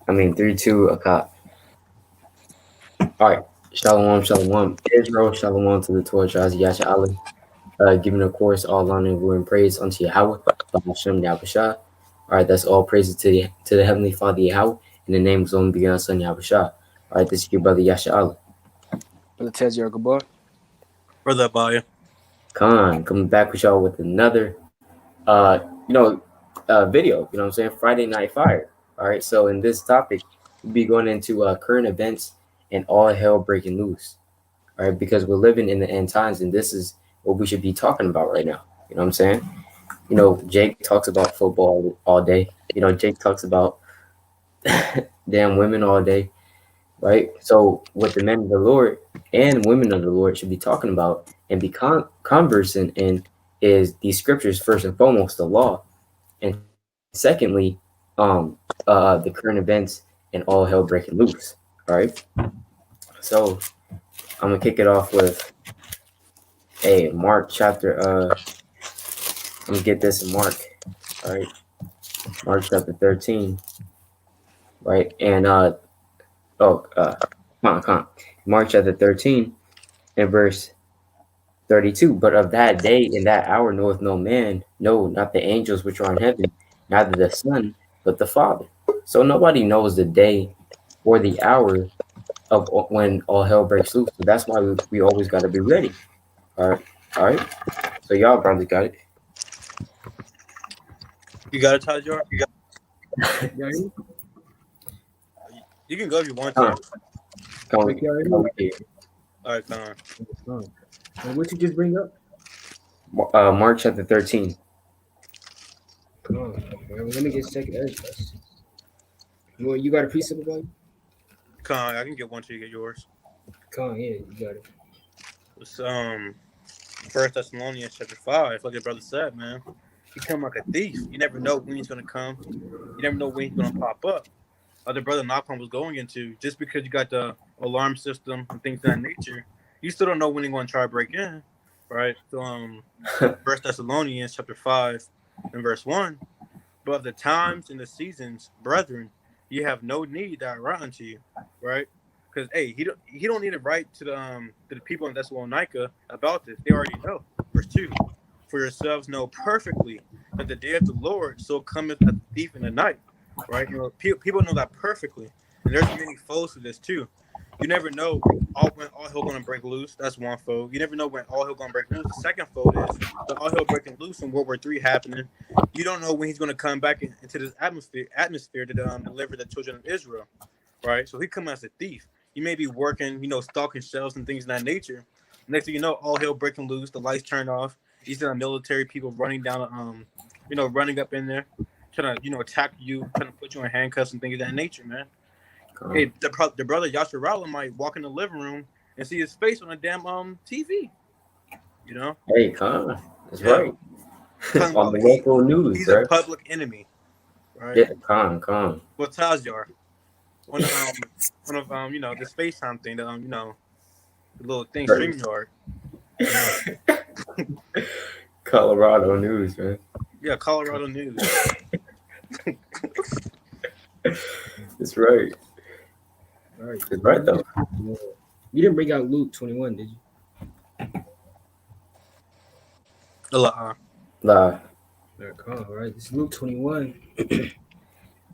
3, 2, a cop. All right. Shalom, shalom. Israel, shalom to the Torah, Yasha Ali. Giving, of course, all honor and glory and praise unto Yahweh, BAHASHAM, YAHAWASHI. All right, that's all praises to the Heavenly Father Yahweh, in the name of His only begotten Son, YAHAWASHI. All right, this is your brother Yasha Ali. Brother Tez Gabar. Brother Abaya. Khan, coming back with y'all with another, video, you know what I'm saying? Friday Night Fire. All right, so in this topic, we'll be going into current events and all hell breaking loose. All right, because we're living in the end times, and this is what we should be talking about right now. You know what I'm saying? Jake talks about football all day. Jake talks about damn women all day, right? So what the men of the Lord and women of the Lord should be talking about and be conversing in is these scriptures, first and foremost, the law, and secondly, the current events and all hell breaking loose. All right. So I'm gonna kick it off with a Mark chapter. Let me get this in Mark. All right, Mark chapter 13. Right, and come on. Mark chapter 13 and verse 32. But of that day and that hour knoweth no man, no, not the angels which are in heaven, neither the Son, but the Father. So nobody knows the day or the hour of when all hell breaks loose. So that's why we always got to be ready. All right. So y'all probably got it. You got it, Tajar? Yeah, You can go if you want to. Come Like, on. All right, come on. And what you just bring up? Mark chapter 13. Come on. Let me get second address. You got a precept about it? Come on, I can get one till you get yours. Come on, yeah, you got it. It's 1 Thessalonians chapter 5, like your brother said, man. He come like a thief. You never know when he's gonna come. You never know when he's gonna pop up. Other brother Knockon was going into, just because you got the alarm system and things of that nature, you still don't know when he's gonna try to break in. Right? So 1 Thessalonians chapter 5 and verse 1. But of the times and the seasons, brethren, you have no need that I write unto you, right? Because he don't need to write to the people in Thessalonica about this. They already know. Verse 2. For yourselves know perfectly that the day of the Lord so cometh as a thief in the night. Right? People know that perfectly. And there's many foes to this too. You never know when all hell gonna break loose. That's one foe. You never know when all hell gonna break loose. The second foe is the all hell breaking loose and World War III happening. You don't know when he's gonna come back into this atmosphere to deliver the children of Israel. Right? So he come as a thief. You may be working, stalking shelves and things of that nature. Next thing you know, all hell breaking loose, the lights turned off. You see the military people running down running up in there, trying to, attack you, trying to put you in handcuffs and things of that nature, man. Hey, the brother Yasharala might walk in the living room and see his face on a damn TV. Hey, Con, that's Yeah. right. Talking On about the local news, he's a right? public enemy, right? Yeah, Con. Well, Tazyar, one of this FaceTime thing, the little thing, Right. StreamYard. Colorado news, man. Yeah, Colorado news. That's right. All right. That's right, though. You didn't bring out Luke 21, did you? Nah. All right. This is Luke 21. All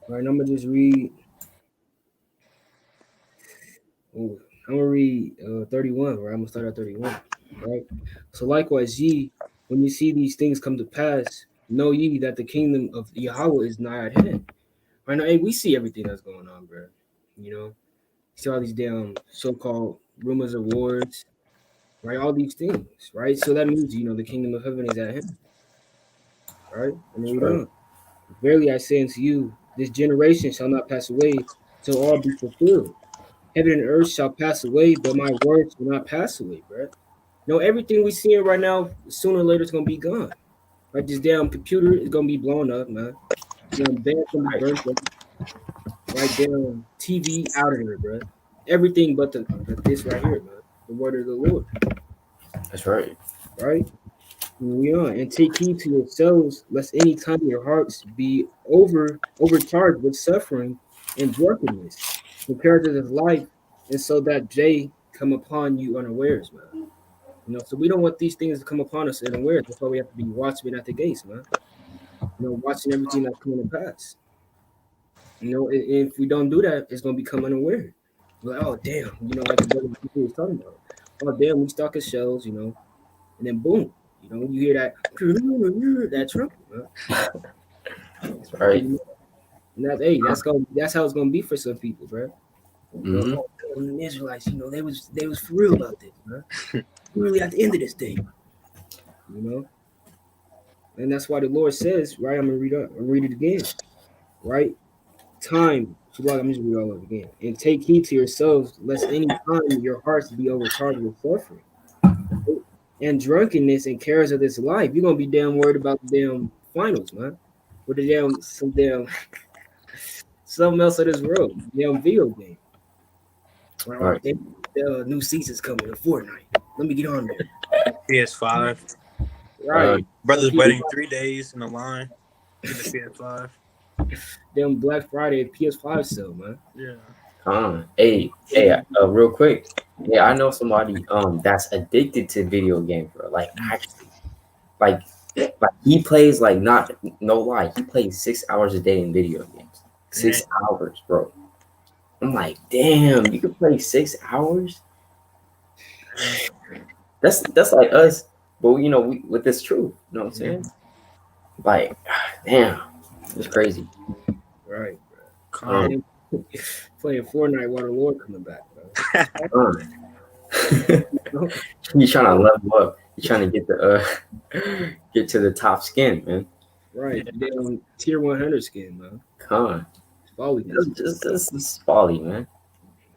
right, I'm gonna just read. I'm gonna read 31. Right, I'm gonna start at 31. Right. So likewise, ye, when you see these things come to pass, know ye that the kingdom of Yahweh is nigh at hand. Right now, hey, we see everything that's going on, bro. See all these damn so-called rumors of wars, right? All these things, right? So that means the kingdom of heaven is at hand, right? And then read Right. on. Verily I say unto you, this generation shall not pass away till all be fulfilled. Heaven and earth shall pass away, but my words will not pass away, bro. Everything we seeing right now, sooner or later, it's gonna be gone. Right? This damn computer is gonna be blown up, man. Damn band's gonna be burnt up. Right? Damn TV out of here, bro. Everything but this right here, man. The word of the Lord. That's right. Right? We on and take heed to yourselves, lest any time your hearts be overcharged with suffering and drunkenness, compared to this life, and so that day come upon you unawares, man. So we don't want these things to come upon us unawares. That's why we have to be watchmen at the gates, man. Watching everything that's coming to pass. If we don't do that, it's gonna become unaware. Like, oh damn, like the brother was talking about. Oh damn, we stuck at shells, and then boom, you hear that that trumpet, man. Right. And that's how it's gonna be for some people, bro. Mm-hmm. Oh, the Israelites, they was for real about this, man. We're really at the end of this thing, and that's why the Lord says, right? I'm gonna read it again, right? Time. So like, I'm just read all of it again. And take heed to yourselves, lest any time your hearts be overcharged with suffering and drunkenness and cares of this life. You're gonna be damn worried about the damn finals, man. Or the damn something else of this world, damn video game. Right. The new season's coming in Fortnite. Let me get on there. PS5. Right. Brother's wedding 3 days in the line. In the PS5. Damn Black Friday PS5 sale, man. Yeah. Hey, real quick. Yeah, I know somebody that's addicted to video games, bro. Like actually, like he plays like not no lie, he plays 6 hours a day in video games. 6 hours, bro. I'm like, damn, you can play 6 hours? That's like us, but we with this truth. You know what I'm saying? Like, damn, it's crazy. Right, bro. Playing Fortnite while the Lord coming back, bro. You're trying to level up. You're trying to get to the top skin, man. Right, damn tier 100 skin, man. Folly. This is folly, man.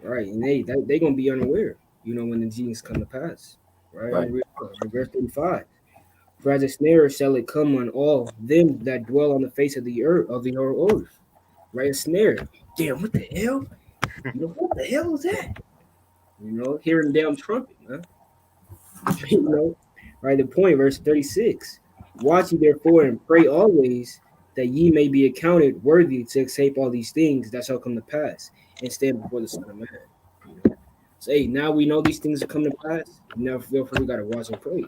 Right, and they gonna be unaware, when the genes come to pass. Right. Verse 35. For as a snare shall it come on all them that dwell on the face of the earth Right, a snare. Damn, what the hell? What the hell is that? Hearing the damn trumpet, man. Right, the point, verse 36. Watch ye therefore and pray always that ye may be accounted worthy to escape all these things that shall come to pass and stand before the Son of Man. So, hey, now we know these things are coming to pass. Now, therefore, we got to watch and pray.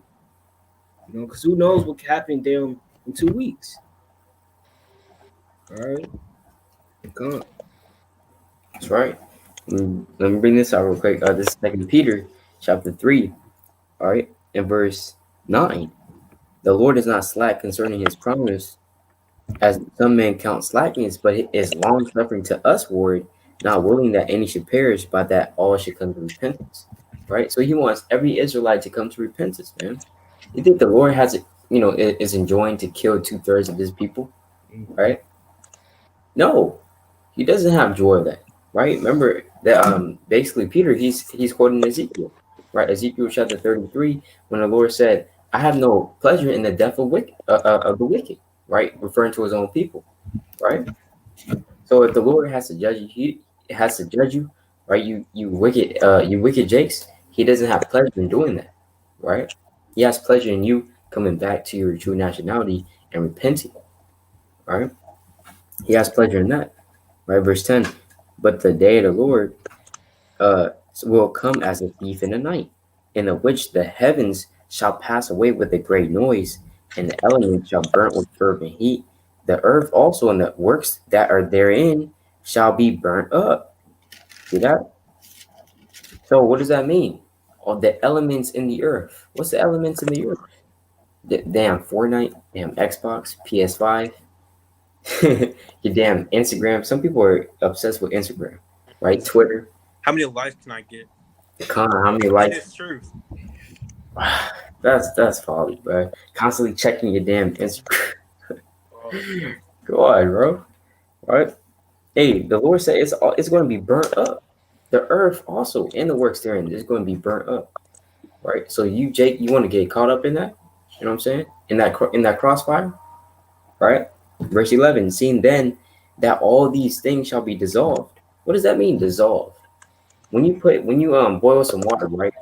Because who knows what can happen down in 2 weeks. All right. Come on. That's right. Let me bring this out real quick. This is 2 Peter chapter 3. All right. In verse 9. The Lord is not slack concerning his promise, as some men count slackness, but it is long suffering to us ward, not willing that any should perish, but that all should come to repentance. Right? So he wants every Israelite to come to repentance, man. You think the Lord has it, is enjoying to kill 2/3 of his people? Right? No, he doesn't have joy of that. Right? Remember that basically Peter, he's quoting Ezekiel, right? Ezekiel chapter 33, when the Lord said, I have no pleasure in the death of the wicked, right? Referring to his own people, right? So if the Lord has to judge you, he has to judge you, right? You wicked Jakes, he doesn't have pleasure in doing that, right? He has pleasure in you coming back to your true nationality and repenting, right? He has pleasure in that, right? Verse 10, but the day of the Lord will come as a thief in the night, in the which the heavens shall pass away with a great noise, and the elements shall burn with fervent heat. The earth also and the works that are therein shall be burnt up. See that? So what does that mean? All the elements in the earth. What's the elements in the earth? Damn Fortnite, damn Xbox, PS5, your damn Instagram. Some people are obsessed with Instagram, right? Twitter. How many likes can I get? Connor, how many likes? It's truth. That's folly, bro. Constantly checking your damn Instagram. Go on, bro. Right? Hey, the Lord said it's going to be burnt up. The earth also and the works therein is going to be burnt up. Right? So you, Jake, you want to get caught up in that? You know what I'm saying? In that crossfire, right? Verse 11. Seeing then that all these things shall be dissolved. What does that mean? Dissolved. When you boil some water, right,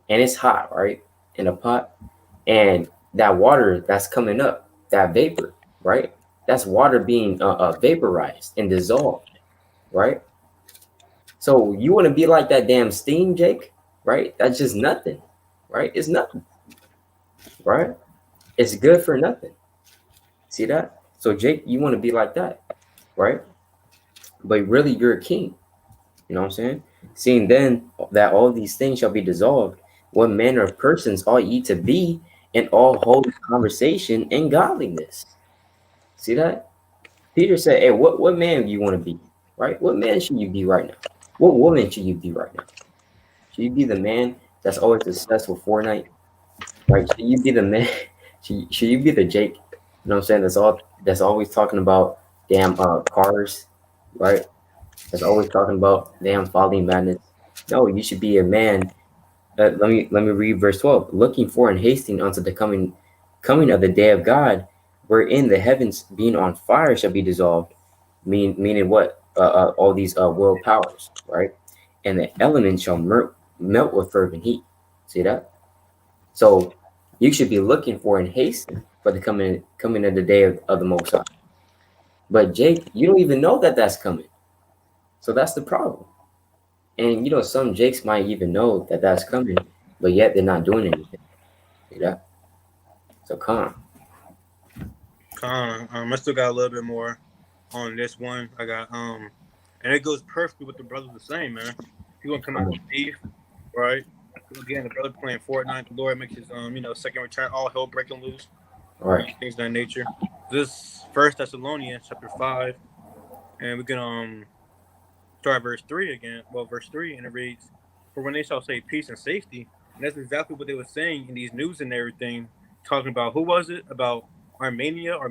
and it's hot, right, in a pot, and that water that's coming up, that vapor, right, that's water being vaporized and dissolved, right? So you want to be like that damn steam, Jake, right? That's just nothing, right? It's nothing, right? It's good for nothing. See that? So Jake, you want to be like that, right? But really, you're a king. You know what I'm saying? Seeing then that all these things shall be dissolved, what manner of persons ought ye to be in all holy conversation and godliness? See that? Peter said, "Hey, what man do you want to be? Right? What man should you be right now? What woman should you be right now? Should you be the man that's always obsessed with Fortnite? Right? Should you be the man? Should you be the Jake? You know what I'm saying? That's always talking about damn cars, right? That's always talking about damn folly and madness. No, you should be a man. Let me read verse 12. Looking for and hasting unto the coming of the day of God, wherein the heavens being on fire shall be dissolved. Meaning what? All these world powers, right? And the elements shall melt with fervent heat. See that? So you should be looking for and hastening for the coming of the day of the Most High. But Jake, you don't even know that that's coming. So that's the problem. And some Jakes might even know that that's coming, but yet they're not doing anything. See that? So calm. I still got a little bit more on this one. I got and it goes perfectly with the brothers the same, man. He gonna come out with thief, right? Again, the brother playing Fortnite, the Lord makes his second return, all hell breaking loose, All right. things of that nature. This First Thessalonians chapter 5, and we can start verse 3 again. Well, verse 3, and it reads, "For when they shall say peace and safety," and that's exactly what they were saying in these news and everything, talking about who was it? About Armenia or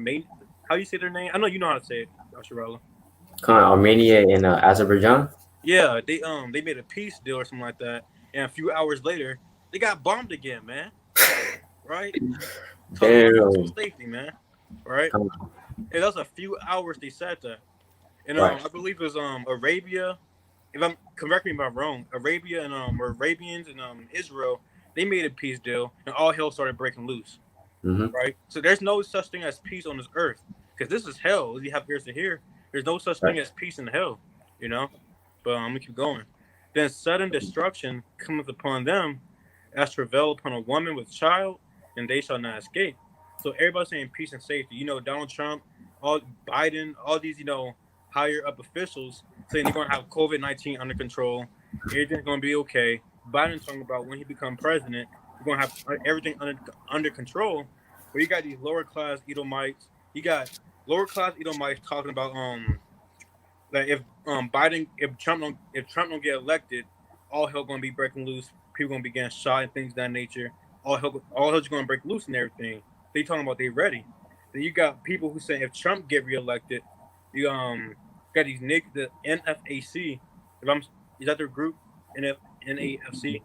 how you say their name? I know you know how to say it, Joshua. Armenia and Azerbaijan. Yeah, they made a peace deal or something like that, and a few hours later they got bombed again, man. Right? Talking about peace Damn. and safety, man. Right? Come on. And that was a few hours they said that, and Right. I believe it was Arabia. If I'm correct me if I'm wrong, Arabia and or Arabians and Israel, they made a peace deal, and all hell started breaking loose. Mm-hmm. Right? So there's no such thing as peace on this earth, because this is hell. As you have ears to hear, there's no such thing Right. as peace in hell. You know. But I'm gonna keep going. Then sudden destruction cometh upon them, as travail upon a woman with child, and they shall not escape. So everybody's saying peace and safety. Donald Trump, all Biden, all these higher up officials saying they're gonna have COVID-19 under control. Everything's gonna be okay. Biden's talking about when he become president, we're gonna have everything under control. But you got these lower class Edomites. You got lower class Edomites talking about that if Trump don't get elected, all hell gonna be breaking loose. People gonna be getting shot and things of that nature. All hell's gonna break loose and everything. They talking about they ready. Then you got people who say if Trump get reelected, you got these the NFAC. If I'm Is that their group? NAFC.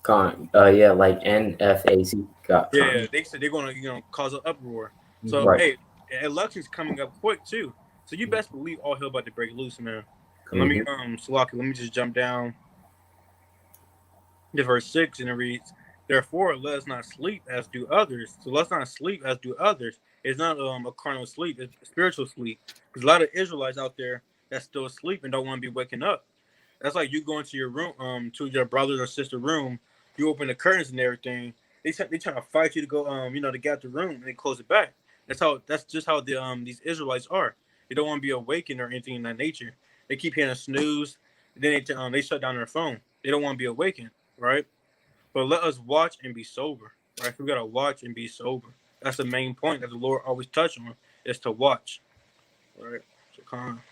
Yeah, like NFAC. Got Yeah, con. they said they're gonna cause an uproar. So Mhm. Right. hey, elections coming up quick too. So you best believe all hell about to break loose, man. And Mm-hmm. Salaki, let me just jump down to verse 6, and it reads, "Therefore, let us not sleep as do others." So let's not sleep as do others. It's not a carnal sleep; it's spiritual sleep. Because a lot of Israelites out there that's still asleep and don't want to be waking up. That's like you go into your room, to your brother or sister room. You open the curtains and everything. They trying to fight you to go, to get out the room, and they close it back. That's just how these Israelites are. They don't want to be awakened or anything in that nature. They keep hearing a snooze. Then they shut down their phone. They don't want to be awakened, right? But let us watch and be sober, right? We gotta watch and be sober. That's the main point that the Lord always touch on is to watch, right? So Come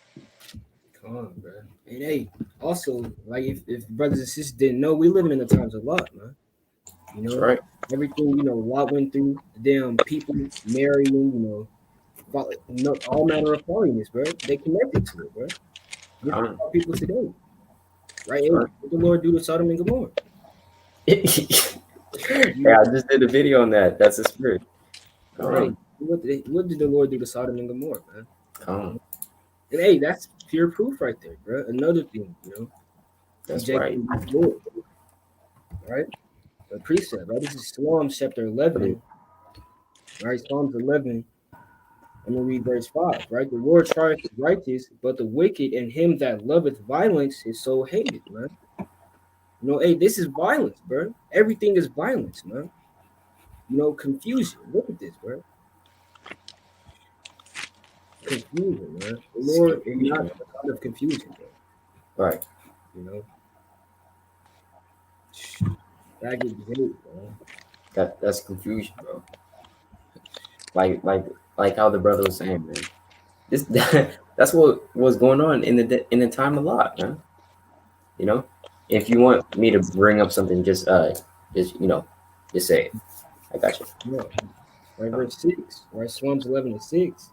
on, bro. And hey, also, like if brothers and sisters didn't know, we living in the times of Lot, man. You That's know, right. everything Lot went through, the damn people marrying, all manner of folliness, bro. They connected to it, bro. Look at Con. how people today, right? That's Hey, right. what the Lord do to Sodom and Gomorrah? Hey, I just did a video on that. That's the spirit. Right. Con. What did the Lord do to Sodom and Gomorrah, man? Con. And hey, that's pure proof right there, bro. Another thing, That's Jacob right. is Lord, right? A precept, right? This is Psalms chapter But 11, right? Psalms 11, I'm gonna read verse 5, right? The Lord trieth the righteous, but the wicked and him that loveth violence his soul hated, man. Hey, this is violence, bro. Everything is violence, man. Confusion. Look at this, bro. Confusion, man. The It's Lord is confusion, not man. a God of confusion, bro. Right. You know, that gets hate, man. That's confusion, bro. Like like like how the brother was saying, man. This that's what was going on in the time a lot, man. You know, if you want me to bring up something, just just say it. I got you. Yeah. Right, Uh, verse 6, right? Psalms 11:6.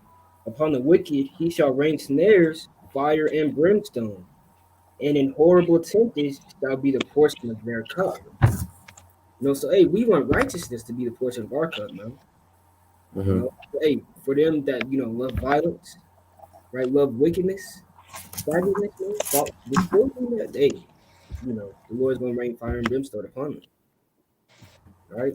Upon the wicked he shall rain snares, fire and brimstone, and in horrible tempest shall be the portion of their cup. So hey, we want righteousness to be the portion of our cup, man. You mm-hmm. know, hey, for them that love violence, right? Love wickedness, savage, man. The children that the Lord's gonna rain fire and brimstone upon them, right?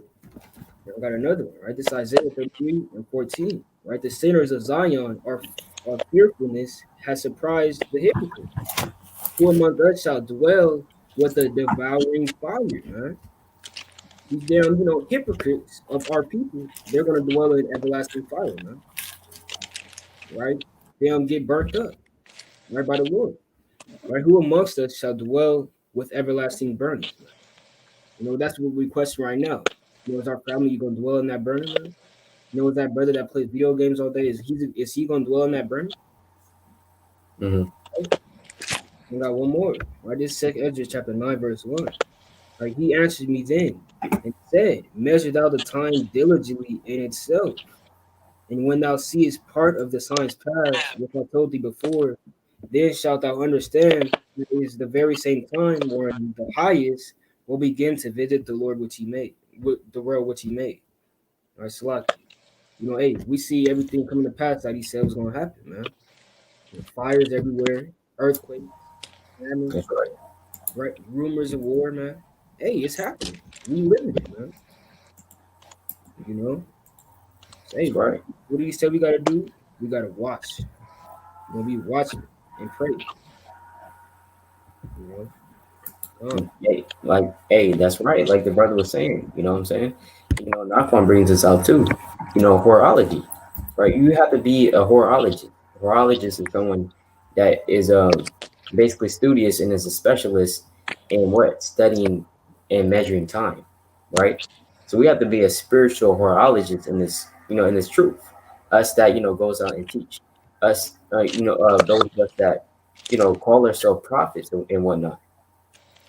Now I got another one, right? This is Isaiah 33:14, right? The sinners of Zion are fearfulness has surprised the hypocrite. Who among us shall dwell with a devouring fire, man? These damn, hypocrites of our people, they're gonna dwell in everlasting fire, man. Right? They'll get burnt up, right, by the Lord. Right? Who amongst us shall dwell with everlasting burnings, man? That's what we question right now. Is our family gonna dwell in that burning, man? Is that brother that plays video games all day, is he gonna dwell in that burning? Mm-hmm. Right? We got one more, right? This second Ezra chapter 9, verse 1. Right? He answered me then and said, measure thou the time diligently in itself. And when thou seest part of the signs past, which I told thee before, then shalt thou understand it is the very same time when the highest will begin to visit the Lord which he made, with the world which he made. All right, Salaki. Hey, we see everything coming to pass that he said was gonna happen, man. Fires everywhere, earthquakes, famine, That's right. right? Rumors of war, man. Hey, it's happening. We living it, man. You know. So, hey, That's right. what do you say we gotta do? We gotta watch. Be watching and pray. You know. Hey, hey, that's right. Like the brother was saying, you know what I'm saying? Nakwan brings us out too. Horology, right? You have to be a horologist. A horologist is someone that is basically studious and is a specialist in what studying and measuring time, right? So we have to be a spiritual horologist in this, in this truth. Us that goes out and teach. Us, those of us that call ourselves prophets and whatnot.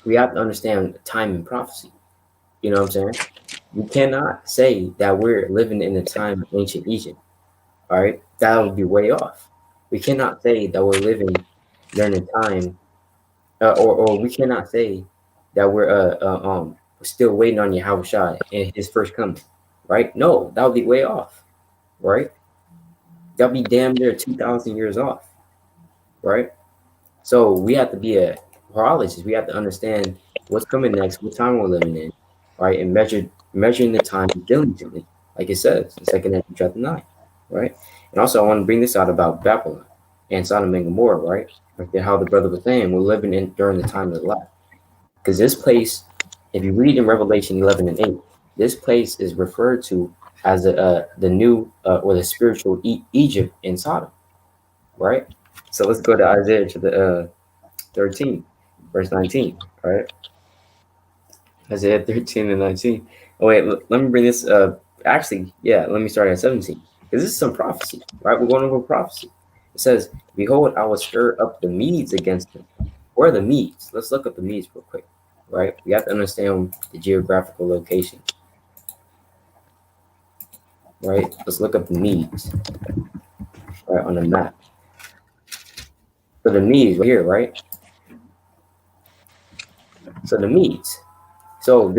We have to understand time and prophecy. You know what I'm saying? We cannot say that we're living in the time of ancient Egypt. All right, that would be way off. We cannot say that we're living during the time, or we cannot say that we're still waiting on Yahawashi and His first coming. Right? No, that would be way off. Right? That'd be damn near 2,000 years off. Right? So we have to be a horologist. We have to understand what's coming next, what time we're living in, right, and measuring the time diligently, like it says in Second Ezra chapter 9, right. And also, I want to bring this out about Babylon and Sodom and Gomorrah, right? Like how the brother was saying, we're living in during the time of the last, because this place, if you read in Revelation 11:8, this place is referred to as the new or the spiritual Egypt in Sodom, right? So let's go to Isaiah chapter 13, verse 19. All right. Isaiah 13 and 19. Oh, wait, let me bring this. Actually, yeah, let me start at 17. Because this is some prophecy, right? We're going over prophecy. It says, behold, I will stir up the Medes against them. Where are the Medes? Let's look up the Medes real quick, right? We have to understand the geographical location, right? Let's look up the Medes, right, on the map. So the Medes right here, right? So the Medes. So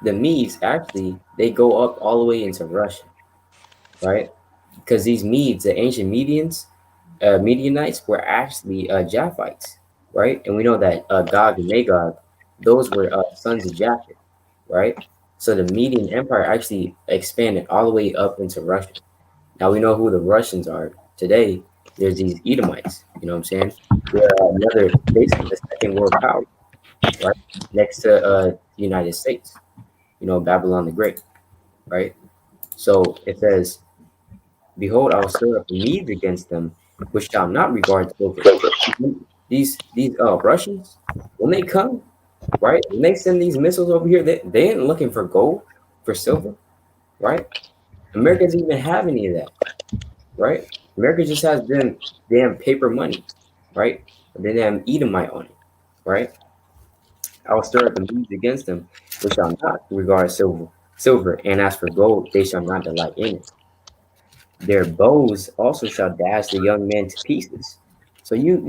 the Medes actually, they go up all the way into Russia, right? Because these Medes, the ancient Medianites, were actually Japhites, right? And we know that Gog and Magog, those were sons of Japheth, right? So the Median Empire actually expanded all the way up into Russia. Now we know who the Russians are. Today, there's these Edomites. You know what I'm saying? They're another, basically the second world power, right? Next to the United States. You know, Babylon the Great, right? So it says, "Behold, I will stir up the Medes against them, which shall not regard silver." These Russians, when they come, right? When they send these missiles over here, they ain't looking for gold, for silver, right? America doesn't even have any of that, right? America just has them damn paper money, right? They damn Edomite on it, right? I will stir up the Medes against them, which shall not regard silver, and as for gold, they shall not delight in it. Their bows also shall dash the young men to pieces. So you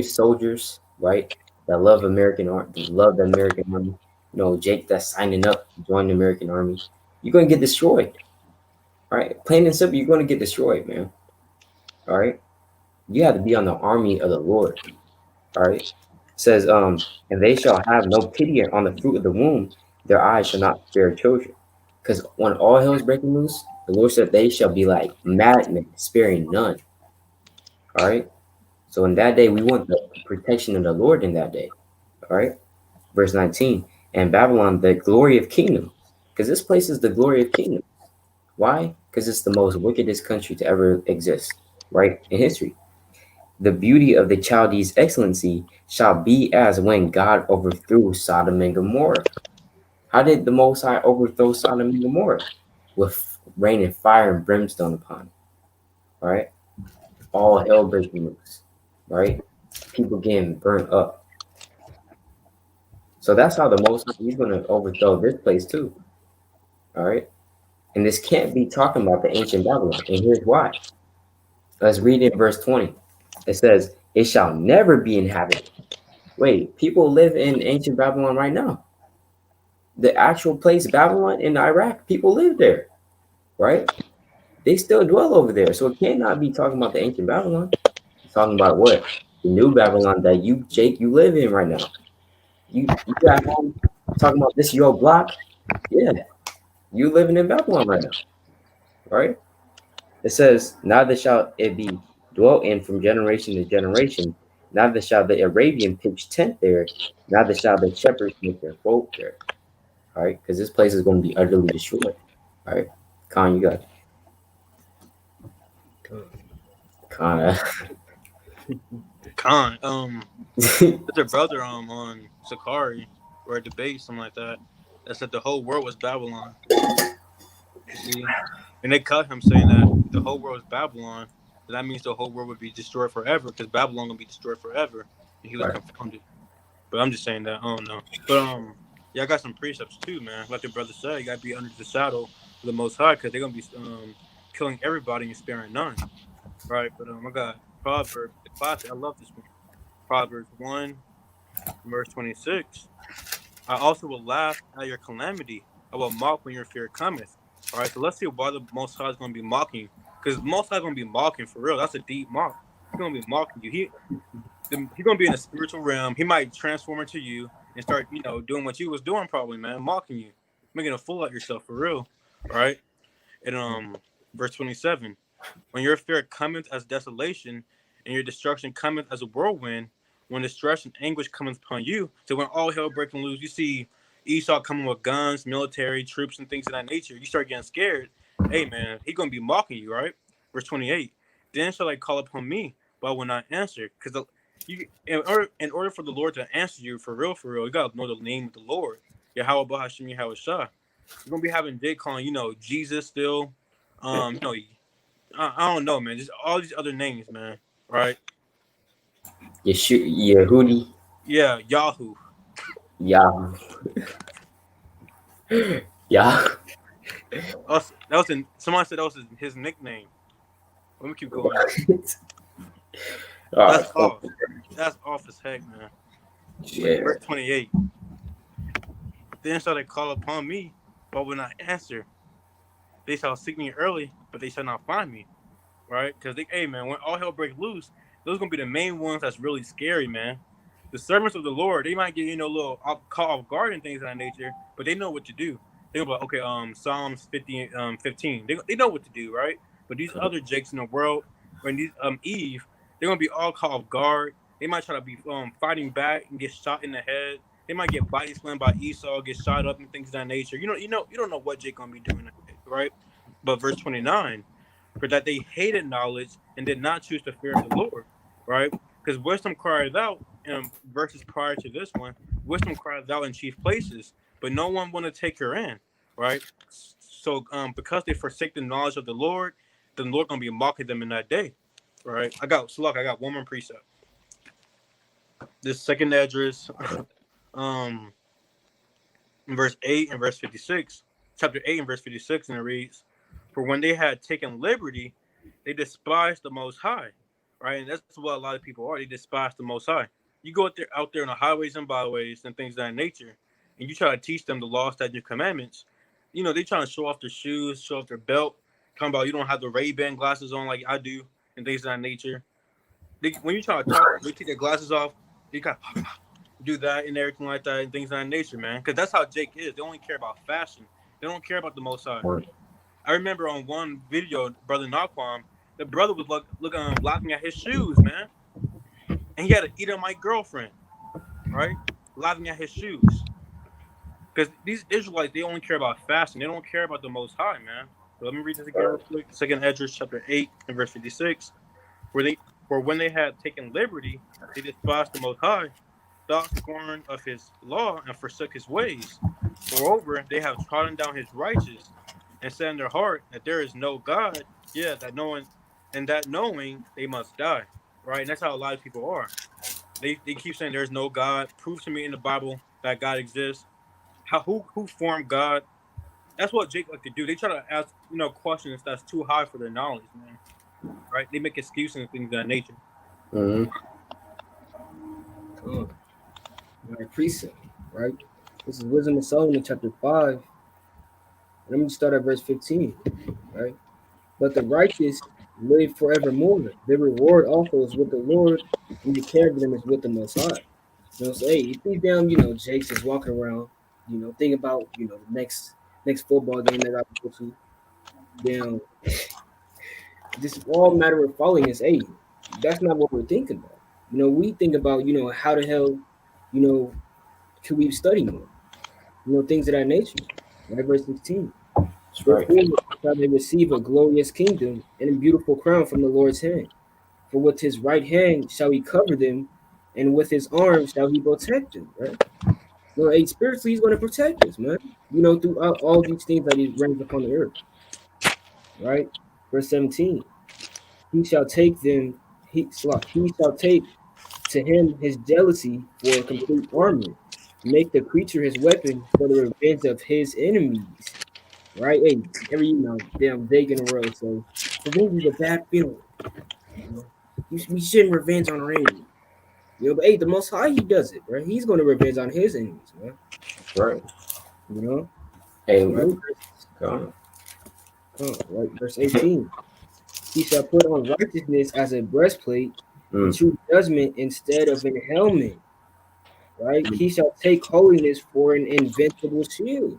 soldiers, right? That love American art, love the American army. You know, Jake that's signing up to join the American army. You're gonna get destroyed, right? Plain and simple, you're gonna get destroyed, man. All right. You have to be on the army of the Lord. All right. It says, and they shall have no pity on the fruit of the womb, their eyes shall not spare children. Because when all hell is breaking loose, the Lord said they shall be like madmen, sparing none. All right. So in that day, we want the protection of the Lord in that day. All right. Verse 19. And Babylon, the glory of kingdoms. Because this place is the glory of kingdoms. Why? Because it's the most wickedest country to ever exist, right? In history. The beauty of the Chaldees' excellency shall be as when God overthrew Sodom and Gomorrah. How did the Most High overthrow Sodom and Gomorrah? With rain and fire and brimstone upon it. All right. All hell breaking loose. Right? People getting burnt up. So that's how the Most High, he's going to overthrow this place too. All right. And this can't be talking about the ancient Babylon. And here's why. Let's read in verse 20. It says, it shall never be inhabited. Wait, people live in ancient Babylon right now. The actual place, Babylon in Iraq, people live there, right? They still dwell over there. So it cannot be talking about the ancient Babylon. It's talking about what? The new Babylon that you, Jake, you live in right now. You got home talking about this your block. Yeah, you living in Babylon right now, right? It says, neither shall it be dwelt in from generation to generation, neither shall the Arabian pitch tent there, neither shall the shepherds make their fold there. All right, because this place is going to be utterly destroyed. All right, Khan, you got Khan. Con. There's a brother on Sakari or a debate, something like that, that said the whole world was Babylon. You see? And they cut him saying that the whole world is Babylon. That means the whole world would be destroyed forever because Babylon gonna be destroyed forever. And he was Right. confounded. But I'm just saying that, I don't know. But yeah, I got some precepts too, man. Like the brother said, you gotta be under the saddle of the Most High because they're gonna be killing everybody and sparing none. Right? But I got Proverbs, the classic. I love this one. Proverbs 1, verse 26. I also will laugh at your calamity. I will mock when your fear cometh. All right, so let's see why the Most High is going to be mocking. Because Most High is going to be mocking for real. That's a deep mock. He's going to be mocking you. He's going to be in a spiritual realm. He might transform into you and start, doing what you was doing probably, man, mocking you, making a fool out yourself for real. All right, and verse 27. When your fear cometh as desolation, and your destruction cometh as a whirlwind, when distress and anguish cometh upon you, so when all hell breaking loose, you see Esau coming with guns, military troops, and things of that nature. You start getting scared. Hey man, he gonna be mocking you, right? Verse 28. Then shall I call upon me, but I will not answer, because in order for the Lord to answer you for real, you gotta know the name of the Lord. Yahawah, BAHASHAM, YAHAWASHI. You're gonna be having Jake calling, Jesus still. I don't know, man. Just all these other names, man. Right? Yehudi, Yeah, Yahoo. Yah, Yah. That was someone said that was his nickname. Let me keep going. All right, That's off. That's off as heck, man. yeah. Verse 28. Then shall they call upon me, but will not answer. They shall seek me early, but they shall not find me. Right? Because hey man, when all hell breaks loose, those gonna be the main ones that's really scary, man. The servants of the Lord, they might get a little caught off guard and things of that nature, but they know what to do. They go like, okay, Psalms 15. They know what to do, right? But these other jakes in the world, when these Eve, they're gonna be all caught off guard. They might try to be fighting back and get shot in the head. They might get body slammed by Esau, get shot up and things of that nature. You don't know what Jake gonna be doing, right? But verse 29, for that they hated knowledge and did not choose the fear of the Lord, right? Because wisdom cried out, verses prior to this one, wisdom cried out in chief places, but no one want to take her in, right? So because they forsake the knowledge of the Lord gonna be mocking them in that day, right? I got one more precept. This second address, um, in verse 8 and verse 56, chapter 8 and verse 56, and it reads, "For when they had taken liberty, they despised the Most High," right? And that's what a lot of people are. They despise the Most High. You go out there on the highways and byways and things of that nature, and you try to teach them the law, statutes, commandments. They trying to show off their shoes, show off their belt, talking about you don't have the Ray-Ban glasses on like I do, and things of that nature. When you try to talk, they take their glasses off. They kind of do that and everything like that and things of that nature, man. Because that's how Jake is. They only care about fashion. They don't care about the Most High. Right. I remember on one video, brother Naquam, the brother was laughing at his shoes, man, and he had to eat on my girlfriend, right? Laughing at his shoes, because these Israelites they only care about fashion. They don't care about the Most High, man. So let me read this again real quick. Second Esdras chapter 8 and verse 56, where they for when they had taken liberty, they despised the Most High, thought scorn of his law, and forsook his ways. Moreover, they have trodden down his righteous, and said in their heart that there is no God. Yeah, that knowing they must die. Right, and that's how a lot of people are. They keep saying there's no God. Prove to me in the Bible that God exists. Who formed God? That's what Jake like to do. They try to ask questions that's too high for their knowledge, man. Right? They make excuses and things of that nature. Mm-hmm. My precept, right? This is Wisdom of Solomon, chapter 5. Let me start at verse 15, right? But the righteous live forevermore. Their reward also is with the Lord, and the care of them is with the Most High. So hey, if these damn, Jakes is walking around, think about, the next football game that I go to, damn, this all matter of following is, hey, that's not what we're thinking about. We think about, how the hell, you know, could we study more? Things of that nature. Right, verse 16. That's right. Therefore shall they receive a glorious kingdom and a beautiful crown from the Lord's hand. For with his right hand shall he cover them, and with his arm shall he protect them. Right? Hey, spiritually, he's going to protect us, man. Throughout all these things that he reigns upon the earth. Right? Verse 17. He shall take them, he shall take to him his jealousy for complete armor, make the creature his weapon for the revenge of his enemies. Right? Hey, every damn day in a row. So revenge is a bad feeling. We shouldn't revenge on our enemies. But hey, the Most High he does it, right? He's going to revenge on his enemies, man. That's right. You know, Hey, right? go on. Right, verse 18. He shall put on righteousness as a breastplate, and true judgment instead of an helmet. Right? He shall take holiness for an invincible shield.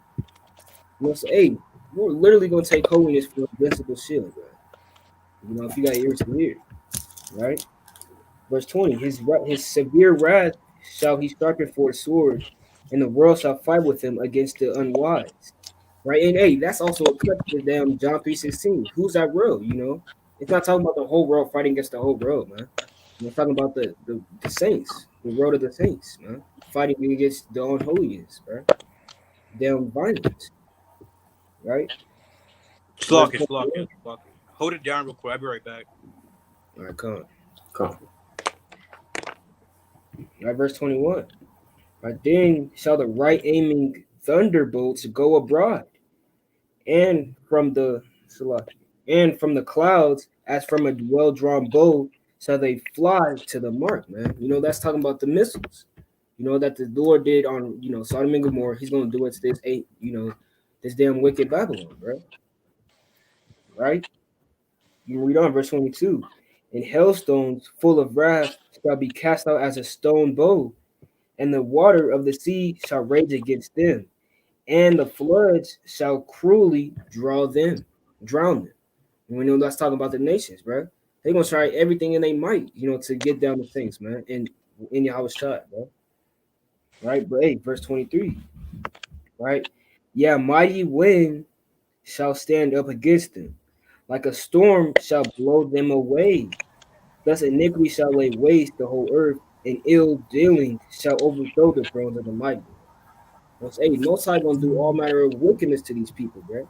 So hey, we're literally gonna take holiness for an invincible shield, right? If you got ears to hear, right? Verse 20, his severe wrath shall he sharpen for a sword, and the world shall fight with him against the unwise. Right? And hey, that's also a cut to damn John 3:16. Who's that world? It's not talking about the whole world fighting against the whole world, man. We're talking about the saints, the world of the saints, man. Fighting against the unholiness, right? Damn violence, right? Verse Slock it, slock it, 21. slock it. Hold it down real quick. I'll be right back. All right, come on. Come. All right, verse 21. Right, then shall the right aiming thunderbolts go abroad, and from the clouds, as from a well drawn bow, shall they fly to the mark, man. That's talking about the missiles. That the Lord did on Sodom and Gomorrah. He's gonna do it to this damn wicked Babylon, right? Right? You can read on verse 22. And hailstones full of wrath shall be cast out as a stone bow, and the water of the sea shall rage against them. and the floods shall cruelly drown them. And we know that's talking about the nations, bro. They're gonna try everything in their might, to get down to things, man. And in Yahweh's shot, bro. Right? But hey, verse 23, right? Yeah, mighty wind shall stand up against them, like a storm shall blow them away. Thus iniquity shall lay waste the whole earth, and ill dealing shall overthrow the thrones of the mighty. Hey, Most High gonna do all manner of wickedness to these people, bro.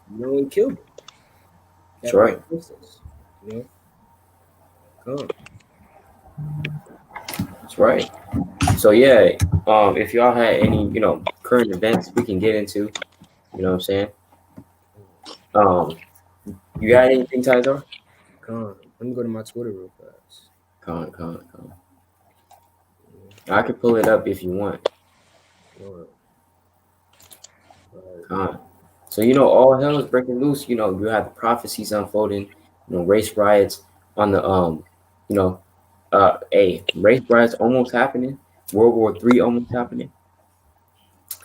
And kill them That's that right. fight against us. Come. That's right. So yeah, if y'all had any, current events we can get into, you know what I'm saying? Um, you got anything, Tyler? Come. Let me go to my Twitter real fast. Con. I could pull it up if you want. Con. So all hell is breaking loose. You have the prophecies unfolding. Race riots on the race riots almost happening. World War III almost happening.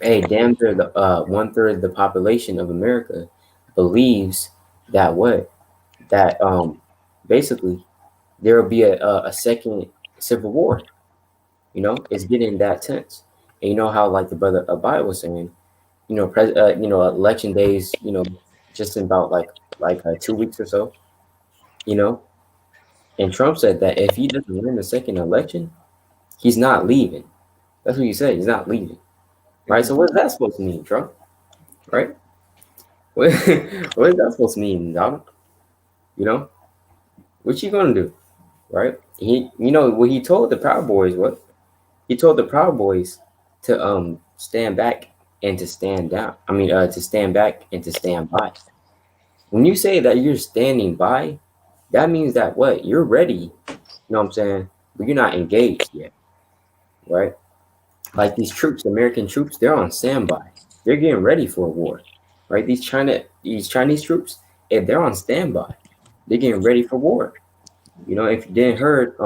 Hey, damn near the 1/3 of the population of America believes that basically there will be a second civil war. It's getting that tense. And you know how, like the brother Abai was saying, election days, just in about like 2 weeks or so, you know. And Trump said that if he doesn't win the second election, he's not leaving. That's what he said. He's not leaving, right? So what's that supposed to mean, Trump? Right? What what is that supposed to mean, dog? What you gonna do, right? What he told the Proud Boys. What he told the Proud Boys to stand back and to stand down. I mean, to stand back and to stand by. When you say that you're standing by, that means that what you're ready. You know what I'm saying? But you're not engaged yet, right? Like these troops, American troops, they're on standby. They're getting ready for a war, right? These Chinese troops, they're on standby. They're getting ready for war. If you didn't heard,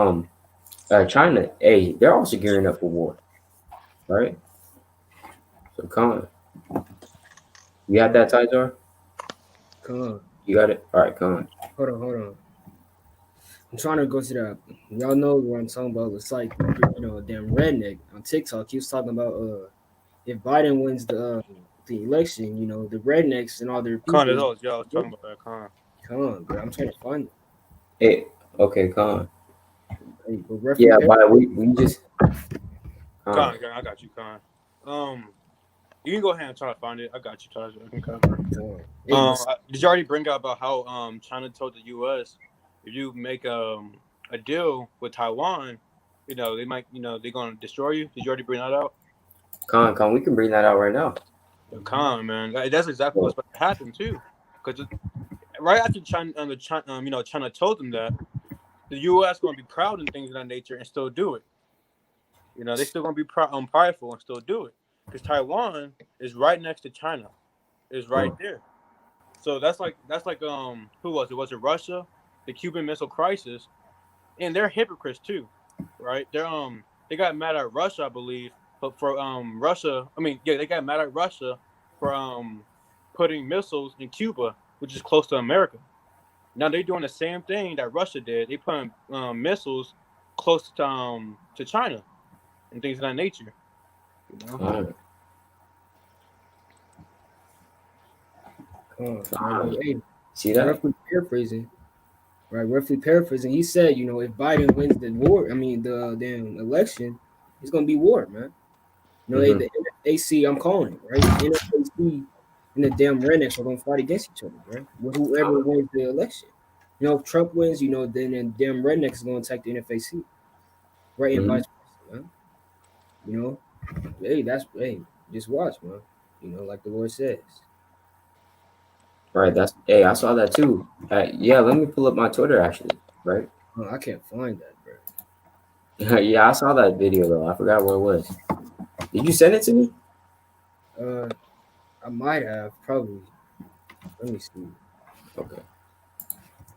China, hey, they're also gearing up for war, right? So come on, you got that, Tizar? Come. You got it. All right, come on. Hold on. I'm trying to go to that. Y'all know what I'm talking about. It's like damn redneck on TikTok. He was talking about if Biden wins the election, the rednecks and all their people. Con, y'all was talking about that. Con. Come on, bro. I'm trying to find it. Hey, okay, come on. Hey, Yeah, but we just. Con, I got you, Con. You can go ahead and try to find it. I got you, Taj. I can cover. Did you already bring up about how China told the U.S. if you make a deal with Taiwan, they might, they're gonna destroy you? Did you already bring that out? Con, we can bring that out right now. Con, man, that's exactly what's about to happen too. Because right after China, China told them that the U.S. gonna be proud and things of that nature and still do it. They still gonna be prideful and still do it because Taiwan is right next to China, is right there. So that's like who was it? Was it Russia? The Cuban Missile Crisis, and they're hypocrites too, right? They got mad at Russia, I believe, but for Russia, they got mad at Russia for putting missiles in Cuba, which is close to America. Now they're doing the same thing that Russia did. They put missiles close to China and things of that nature. See that? Roughly paraphrasing, he said, if Biden wins the war, the damn election, it's gonna be war, man. The NFAC, I'm calling it, right? The NFAC and the damn rednecks are gonna fight against each other, right? With whoever wins the election. If Trump wins, then the damn rednecks is gonna attack the NFAC, right? And vice versa, man. Just watch, man. Like the Lord says. Right. I saw that too. Yeah, let me pull up my Twitter actually. Right. Oh, I can't find that, bro. Yeah, I saw that video though. I forgot what it was. Did you send it to me? I might have probably. Let me see. Okay.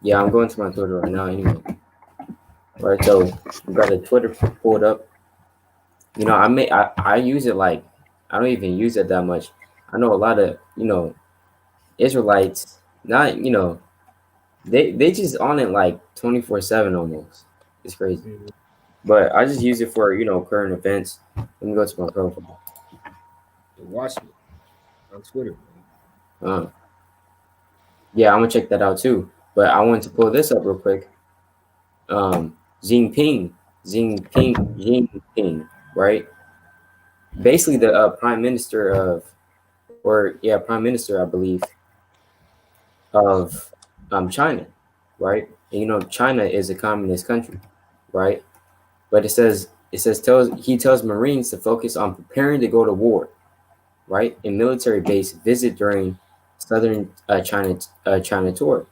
Yeah, I'm going to my Twitter right now anyway. Right, so we got the Twitter pulled up. I use it like I don't even use it that much. I know a lot of Israelites, not they just on it like 24/7 almost. It's crazy. Mhm. But I just use it for current events. Let me go to my profile. The Watchmen on Twitter, man. Uh, yeah, I'm gonna check that out too. But I wanted to pull this up real quick. Um, Jinping, Jinping, right? Basically, the prime minister prime minister, I believe, of China, right? And China is a communist country, right? But he tells Marines to focus on preparing to go to war, right? In military base visit during southern China tour,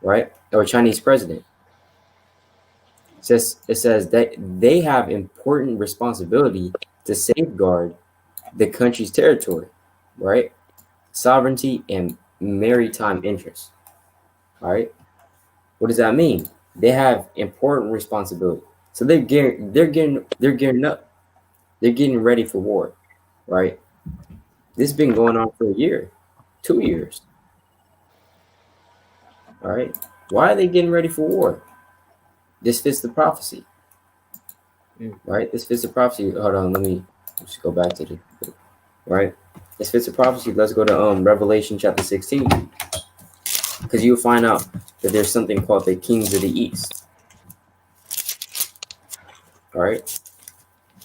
right? Or Chinese president. It says that they have important responsibility to safeguard the country's territory, right? Sovereignty and maritime interests. All right. What does that mean? They have important responsibility. So they're gearing up. They're getting ready for war, right? This has been going on for a year, 2 years. All right. Why are they getting ready for war? This fits the prophecy, Mm. right? This fits the prophecy. Hold on, let's go back to the right. This fits the prophecy. Let's go to Revelation chapter 16, because you'll find out that there's something called the kings of the east. All right,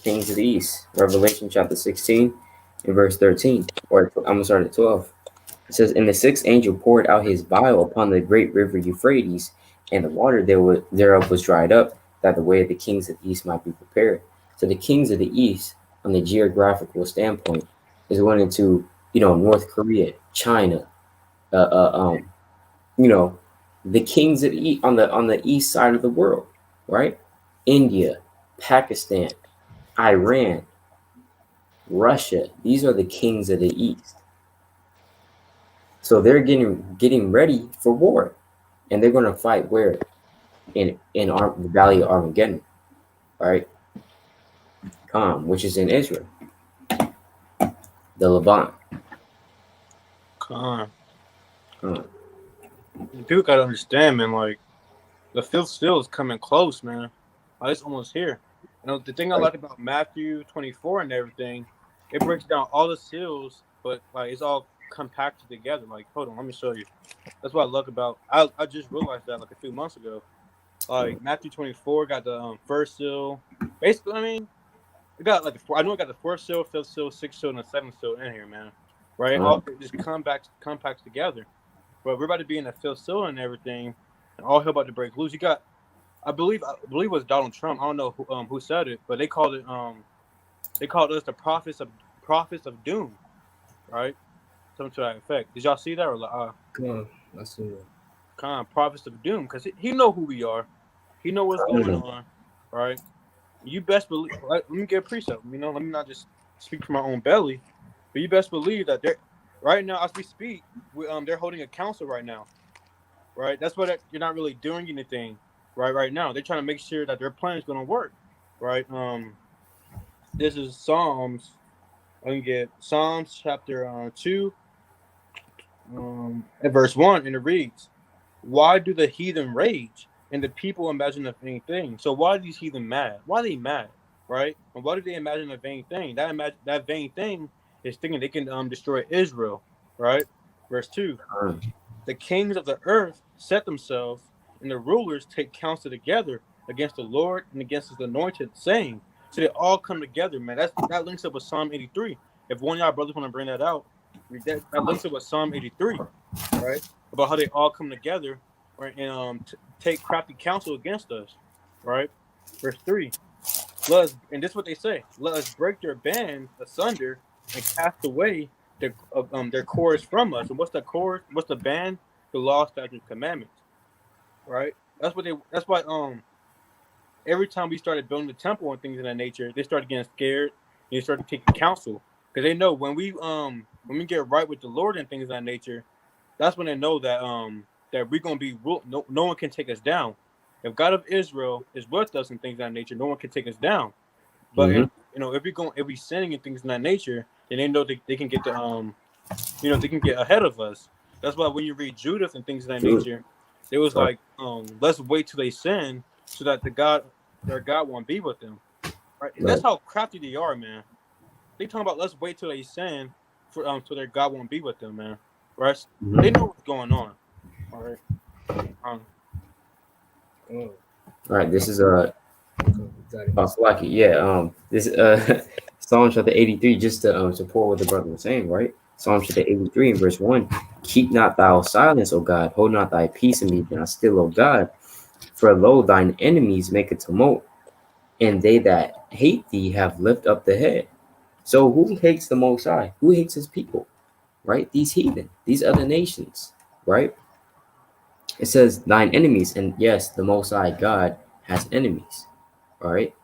kings of the east. Revelation chapter 16 and verse 13, or I'm gonna start at 12. It says, "And the sixth angel poured out his vial upon the great river Euphrates, and the water thereof was dried up, that the way of the kings of the east might be prepared." So the kings of the east, on the geographical standpoint, is going into North Korea, China, uh, uh, um, you know, the kings of the east, on the east side of the world, right? India, Pakistan, Iran, Russia. These are the kings of the east. So they're getting ready for war, and they're going to fight where the Valley of Armageddon, right? Which is in Israel, the Levant. Con. Qam. People gotta understand, man. Like the fifth seal is coming close, man. Like, it's almost here. The thing I Right. like about Matthew 24 and everything, it breaks down all the seals, but like it's all compacted together. Like, hold on, let me show you. That's what I love about. I just realized that like a few months ago. Like Matthew 24 got the first seal. Basically, I mean, it got like I know it got the fourth seal, fifth seal, sixth seal, and the seventh seal in here, man. Right? All Qam. it just compacts together. But we're about to be in the fifth seal and everything, and all hell about to break loose. You got, I believe it was Donald Trump. I don't know who said it, but they called us the prophets of doom, right? Something to that effect. Did y'all see that or Come on, I seen that. kind of prophets of doom? Because he know who we are, he know what's going Qam. on, right? You best believe. Let me get a precept. Let me not just speak from my own belly, but you best believe that they're right now as we speak. They're holding a council right now, right? That's why you're not really doing anything right now. They're trying to make sure that their plan is going to work, right? This is Psalms. I can get Psalms chapter 2, at verse 1, and it reads, "Why do the heathen rage and the people imagine a vain thing?" So why are these heathen mad? Why are they mad, right? And why do they imagine a vain thing? That vain thing is thinking they can destroy Israel, right? Verse 2, Qam. "The kings of the earth set themselves, and the rulers take counsel together against the Lord and against his anointed, saying," so they all come together, man. That links up with Psalm 83. If one of y'all brothers want to bring that out, that links up with Psalm 83, right? About how they all come together, right, and take crafty counsel against us, right? Verse 3, and this is what they say: "Let us break their bands asunder and cast away their cords from us." And what's the cord? What's the band? The law, statutes, commandments, right? That's why every time we started building the temple and things of that nature, they started getting scared and they started taking counsel because they know when we get right with the Lord and things of that nature, that's when they know that we're gonna be ruled. No one can take us down. If God of Israel is with us and things of that nature, no one can take us down. But Mhm. if we sinning and things in that nature, then they know they can get they can get ahead of us. That's why when you read Judith and things of that True. nature, it was Right. like, let's wait till they sin so that their God won't be with them. Right? And that's Right. how crafty they are, man. They talking about let's wait till they sin for so their God won't be with them, man. Right? They Mhm. know what's going on. All right. Um, Oh, All right. This is got it. Salaki. Yeah. This Psalm chapter 83. Just to support what the brother was saying, right? Psalm chapter 83 and verse 1. Keep not thou silence, O God. Hold not thy peace in me, be not still, O God. For lo, thine enemies make a tumult, and they that hate thee have lift up the head. So who hates the Most High? Who hates his people? Right? These heathen, these other nations, right? It says thine enemies, and yes, the Most High God has enemies. All right.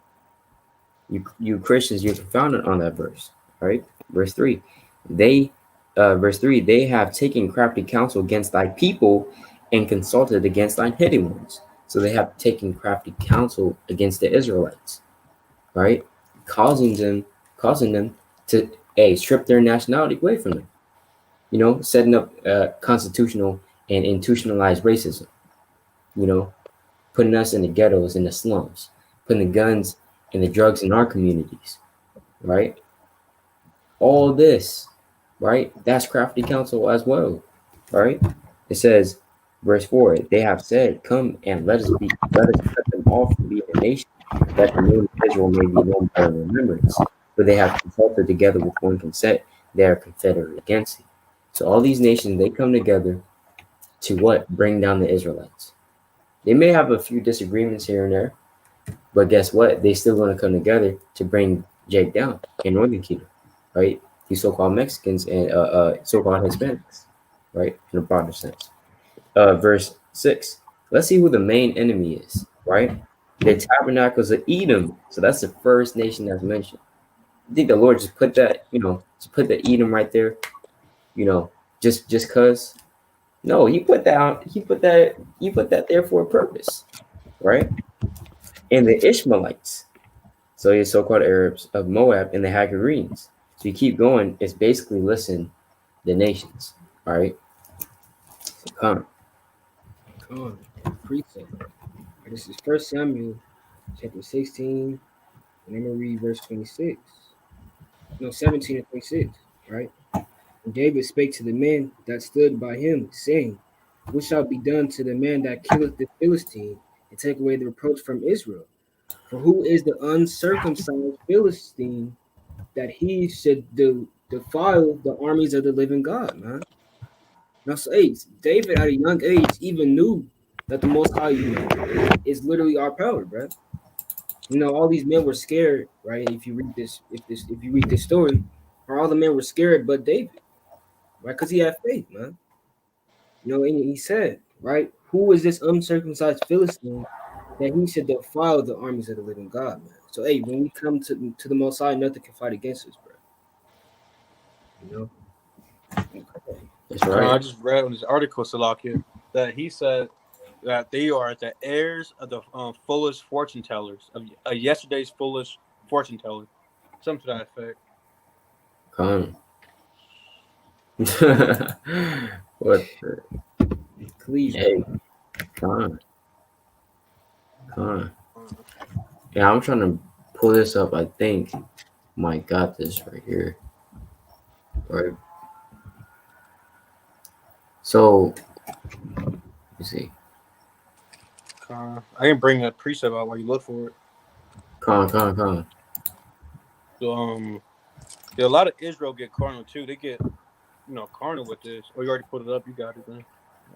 You Christians, you're confounded on that verse. All right. Verse 3. They verse 3, they have taken crafty counsel against thy people and consulted against thine hidden ones. So they have taken crafty counsel against the Israelites, right? Causing them to strip their nationality away from them. Setting up constitutional and institutionalized racism, you know, putting us in the ghettos, in the slums, putting the guns and the drugs in our communities, right? All this, right? That's crafty counsel as well, right? It says, verse 4, they have said, come and let us cut them off from being a nation, that the name of Israel may be known by remembrance. For they have consulted together with one consent, they are confederate against thee. So all these nations, they come together to what? Bring down the Israelites. They may have a few disagreements here and there, but guess what? They still want to come together to bring Jake down in Northern Kingdom, right? These so-called Mexicans and so-called Hispanics, right? In a broader sense. Verse 6. Let's see who the main enemy is, right? The tabernacles of Edom. So that's the first nation that's mentioned. I think the Lord just put that, just put the Edom right there, you know, just cause. No, he put that there for a purpose, right? And the Ishmaelites, so your so-called Arabs of Moab and the Hagarenes. So you keep going, it's basically listing the nations. All right. So come. Con, precept. This is First Samuel chapter 16, and I'm gonna read verse 26. No, 17 and 26, right? And David spake to the men that stood by him, saying, what shall be done to the man that killeth the Philistine, and take away the reproach from Israel? For who is the uncircumcised Philistine that he should defile the armies of the living God, man? Now, so, hey, David at a young age even knew that the Most High, is literally our power, bro. All these men were scared, right? If you read this story, or all the men were scared, but David, right? Because he had faith, man. And he said, right, who is this uncircumcised Philistine that he should defile the armies of the living God, man? So, hey, when we come to the Most High, nothing can fight against us, bro. Okay. That's right. I just read on this article, Salakia, that he said that they are the heirs of the foolish fortune tellers of yesterday's foolish fortune teller, something to that effect. Come. What the Please, hey, bro. come. Come. Yeah, I'm trying to pull this up. I think my got this right here. Right. So let's see. I can bring a precept out while you look for it. Come. So, yeah, a lot of Israel get carnal too. They get carnal with this. Oh, you already put it up. You got it, man.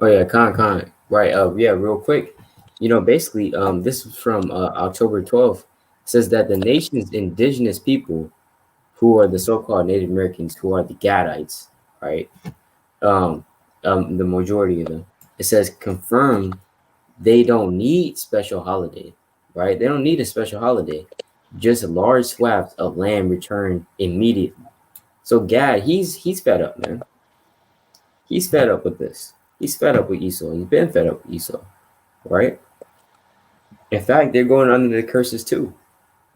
Oh yeah, con. Right. Yeah, real quick. Basically, this is from October 12th. Says that the nation's indigenous people, who are the so-called Native Americans, who are the Gadites, right? Um, the majority of them. It says confirm they don't need special holiday, right? They don't need a special holiday. Just large swaths of land return immediately. So Gad, he's fed up, man. He's fed up with this. He's fed up with Esau. He's been fed up with Esau, right? In fact, they're going under the curses too.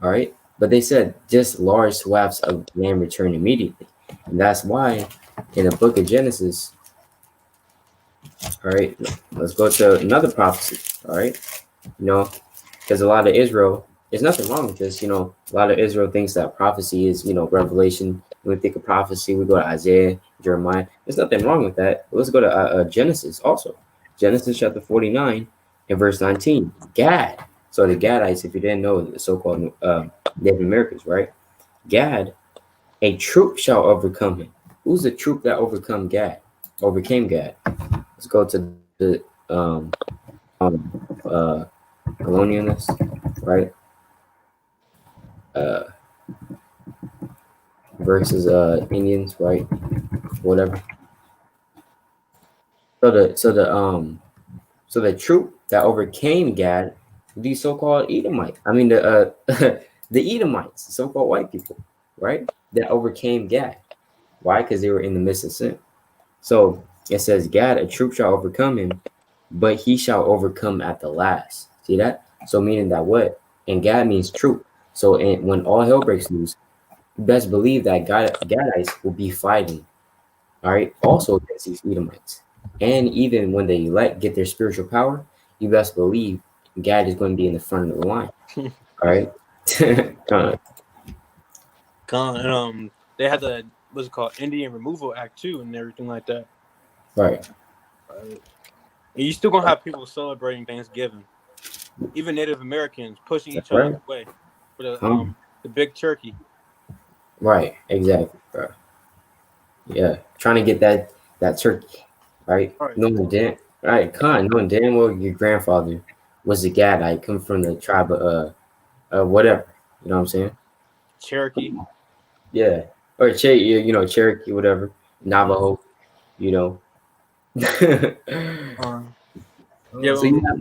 All right. But they said just large swaths of land return immediately. And that's why in the book of Genesis, all right, let's go to another prophecy, all right? You know, because a lot of Israel, there's nothing wrong with this. You know, a lot of Israel thinks that prophecy is, Revelation. When we think of prophecy, we go to Isaiah, Jeremiah. There's nothing wrong with that. But let's go to Genesis also. Genesis chapter 49 and verse 19. Gad. So the Gadites, if you didn't know, the so-called Native Americans, right? Gad, a troop shall overcome him. Who's the troop that overcame Gad? Let's go to the uh, colonialness, right? Uh, versus Indians, right? Whatever. So the troop that overcame Gad, these so-called Edomites. I mean the Edomites, so-called white people, right? That overcame Gad. Why? Because they were in the midst of sin. So it says, Gad, a troop shall overcome him, but he shall overcome at the last. See that? So meaning that what? And Gad means troop. So when all hell breaks loose, best believe that Gadites will be fighting, all right, also against these Edomites. And even when they get their spiritual power, you best believe Gad is going to be in the front of the line. All right. And they had the what's it called, Indian Removal Act too, and everything like that. Right. And you still gonna have people celebrating Thanksgiving, even Native Americans pushing That's each other right. away for the big turkey. Right. Exactly, bro. Yeah. Trying to get that turkey, right? Right. Knowing damn, right, knowing damn well your grandfather was a Gadite, come from the tribe of whatever. You know what I'm saying? Cherokee. Yeah. Or Cherokee, whatever. Navajo, you know. Yeah. So you have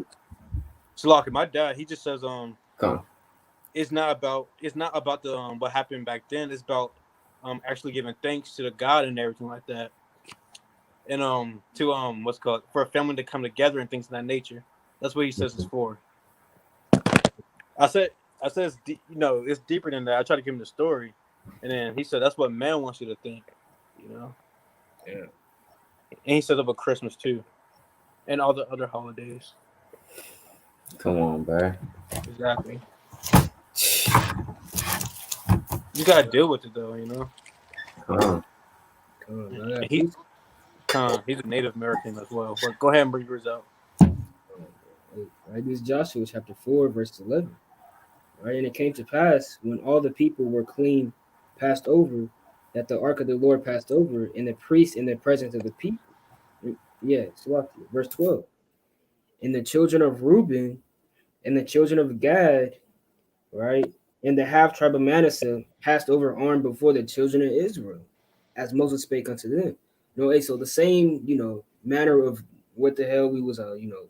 So like my dad, he just says come. it's not about the what happened back then. It's about actually giving thanks to the God and everything like that. And to what's called for a family to come together and things of that nature. That's what he says it's for. I said it's it's deeper than that. I tried to give him the story, and then he said that's what man wants you to think, you know. Yeah. And he said about Christmas too, and all the other holidays. Come on, bro. Exactly. You gotta deal with it though, you know. Come on. Come on, man. And he's a Native American as well. But go ahead and bring yours out. Right, this is Joshua chapter 4, verse 11. Right, and it came to pass when all the people were clean passed over, that the ark of the Lord passed over, and the priests in the presence of the people. Yeah, Salakia, verse 12. And the children of Reuben and the children of Gad, right, and the half tribe of Manasseh passed over armed before the children of Israel, as Moses spake unto them. Hey, so the same, manner of what the hell we was,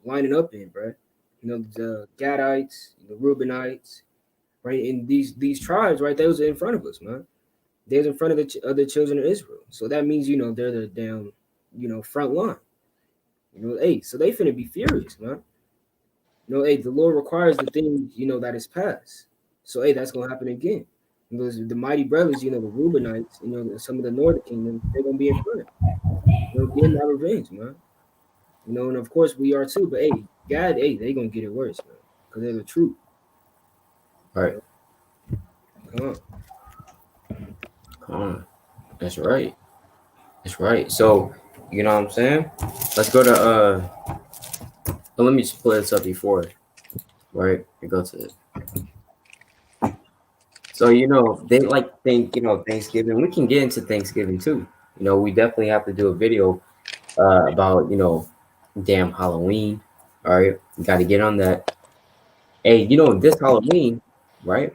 lining up in, bro. The Gadites, the Reubenites, right? And these tribes, right? They was in front of us, man. They was in front of the other children of Israel. So that means, they're the damn, front line. Hey, so they finna be furious, man. Hey, the Lord requires the thing, that is past. So, hey, that's gonna happen again. The mighty brothers, the Reubenites, some of the northern kingdom, they're gonna be in front. Getting our revenge, man. And of course we are too. But hey, God, hey, they gonna get it worse, man, because they're the truth. All right. Come on. Come on. That's right. That's right. So, you know what I'm saying? Let's go to let me just pull this up before. Right? We go to it. So, they like think, Thanksgiving. We can get into Thanksgiving too. We definitely have to do a video about, damn Halloween. All right. We got to get on that. Hey, this Halloween, right?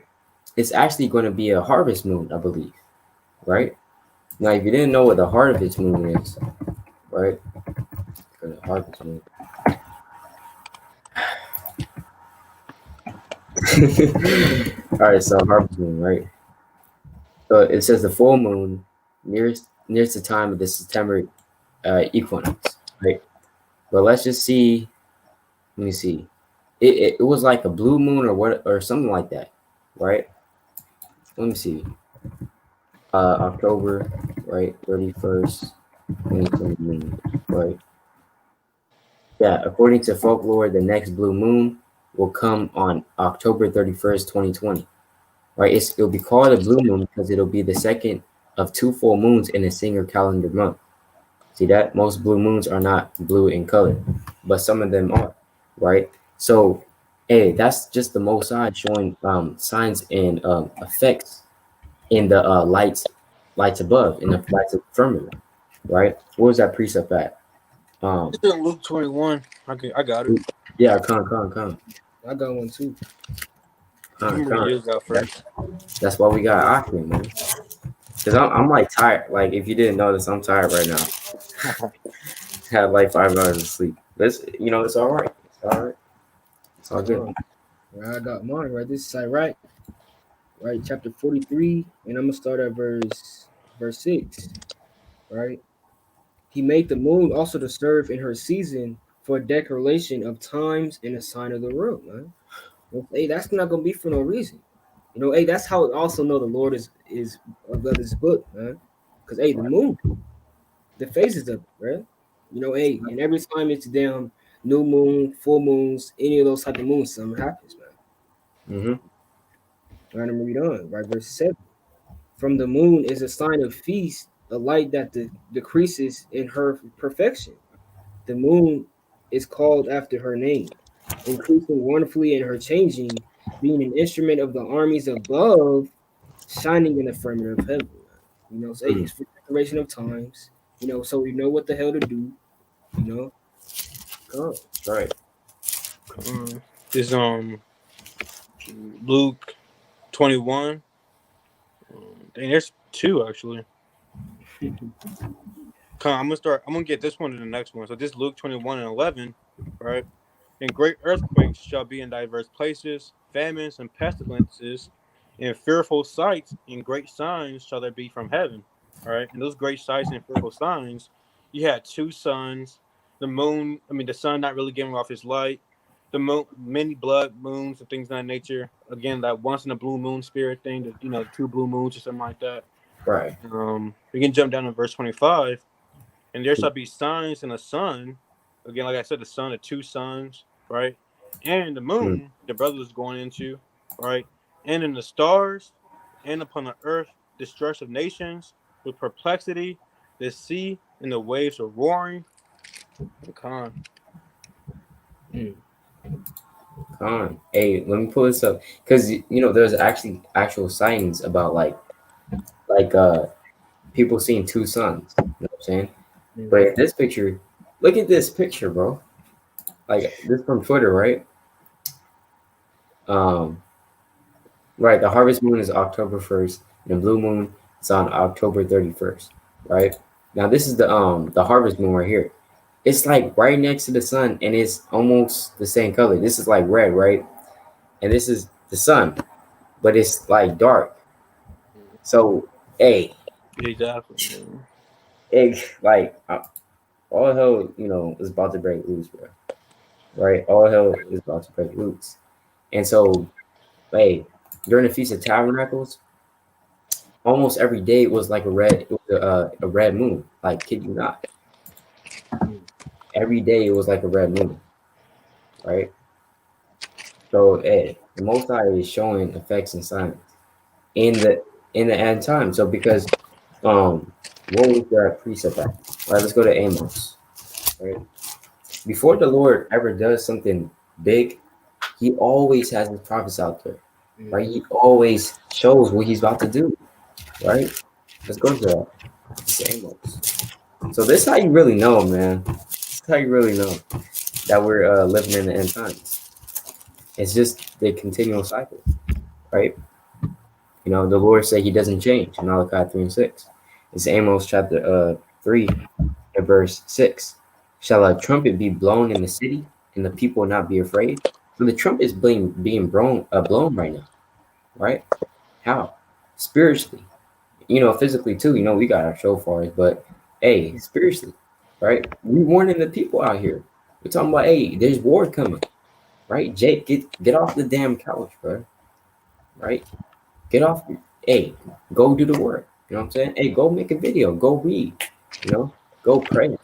It's actually going to be a harvest moon, I believe. Right? Now, if you didn't know what the harvest moon is, right? The harvest moon. All right, so harvest moon, right? So it says the full moon nearest the time of the September equinox, right? But let's just see. Let me see. It was like a blue moon or something like that, right? let me see. October, right, 31st, 2020, right? Yeah, according to folklore, the next blue moon will come on October 31st, 2020, right? It'll be called a blue moon because it'll be the second of two full moons in a single calendar month. See that? Most blue moons are not blue in color, but some of them are, right? So, hey, that's just the Most High showing signs and effects in the lights above, in the lights of the firmament, right? What was that precept at? Um, It's in Luke 21. I got it. yeah, con. I got one too. I'm gonna read Con. yours out first. That's why we got Akim, man. Cause I'm like tired. Like if you didn't notice, I'm tired right now. Had like 5 hours of sleep. This, it's all right. It's all right. It's all good. Right, I got mine right. This is right, chapter 43, and I'm gonna start at verse 6. Right. He made the moon also to serve in her season for a declaration of times and a sign of the world, man. Hey, that's not gonna be for no reason. Hey, that's how I also know the Lord is of this book, man. Because hey, the moon, the phases of it, right? Hey, and every time it's damn new moon, full moons, any of those type of moons, something happens, man. Mm-hmm. All right, I'm gonna read on, right? Verse 7. From the moon is a sign of feast, a light that decreases in her perfection. The moon is called after her name, increasing wonderfully in her changing, being an instrument of the armies above, shining in the firmament of heaven. So hey, it's for declaration of times. So we know what the hell to do. Come. Right. It's Luke 21. Dang, there's two actually. I'm gonna get this one to the next one. So this Luke 21 and 11, right? And great earthquakes shall be in diverse places, famines and pestilences, and fearful sights and great signs shall there be from heaven. All right. And those great sights and fearful signs, you had two suns, the moon, the sun not really giving off its light, the moon, many blood moons and things of that nature. Again, that once in a blue moon spirit thing, two blue moons or something like that. Right. We can jump down to verse 25. And there shall be signs in the sun. Again, like I said, the sun, the two suns, right? And the moon, the brother is going into, right? And in the stars, and upon the earth, distress of nations, with perplexity, the sea and the waves are roaring. Con. Con. Hey, let me pull this up because there's actually actual sightings about like people seeing two suns. You know what I'm saying? But in this picture, look at this picture, bro. Like this from Twitter, right? Right. The harvest moon is October 1st, and blue moon is on October 31st. Right. Now this is the harvest moon right here. It's like right next to the sun, and it's almost the same color. This is like red, right? And this is the sun, but it's like dark. So, hey, Exactly. like all hell, is about to break loose, bro. Right? All hell is about to break loose. And so, hey, during the Feast of Tabernacles, almost every day it was like a red moon. Like, kid you not. Every day it was like a red moon, right? So, hey, the Most High is showing effects and signs in the end time. So, because what was that precept at? All right, let's go to Amos. Right, before the Lord ever does something big, He always has His prophets out there. Right, He always shows what He's about to do. Right, let's go to that. It's Amos. So this is how you really know, man. This is how you really know that we're living in the end times. It's just the continual cycle, right? The Lord said He doesn't change in Malachi 3 and 6. It's Amos chapter 3 and verse 6. Shall a trumpet be blown in the city, and the people not be afraid? So the trumpet is being blown right now, right? How? Spiritually, physically too. We got our shofars, but hey, spiritually, right? We warning the people out here. We're talking about, hey, there's war coming, right? Jake, get off the damn couch, bro. Right? Get off. Hey, go do the work. You know what I'm saying? Hey, go make a video. Go read. You know, go pray.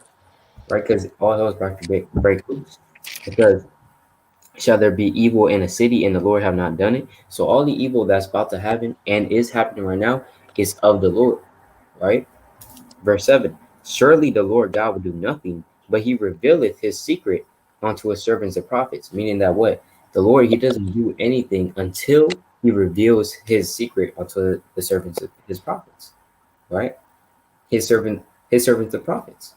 Right? Because all hell's about to break loose. Because shall there be evil in a city and the Lord have not done it? So all the evil that's about to happen and is happening right now is of the Lord. Right? Verse 7. Surely the Lord God will do nothing, but he revealeth his secret unto his servants the prophets. Meaning that what? The Lord, he doesn't do anything until he reveals his secret unto the servants of his prophets. Right? His servants the prophets.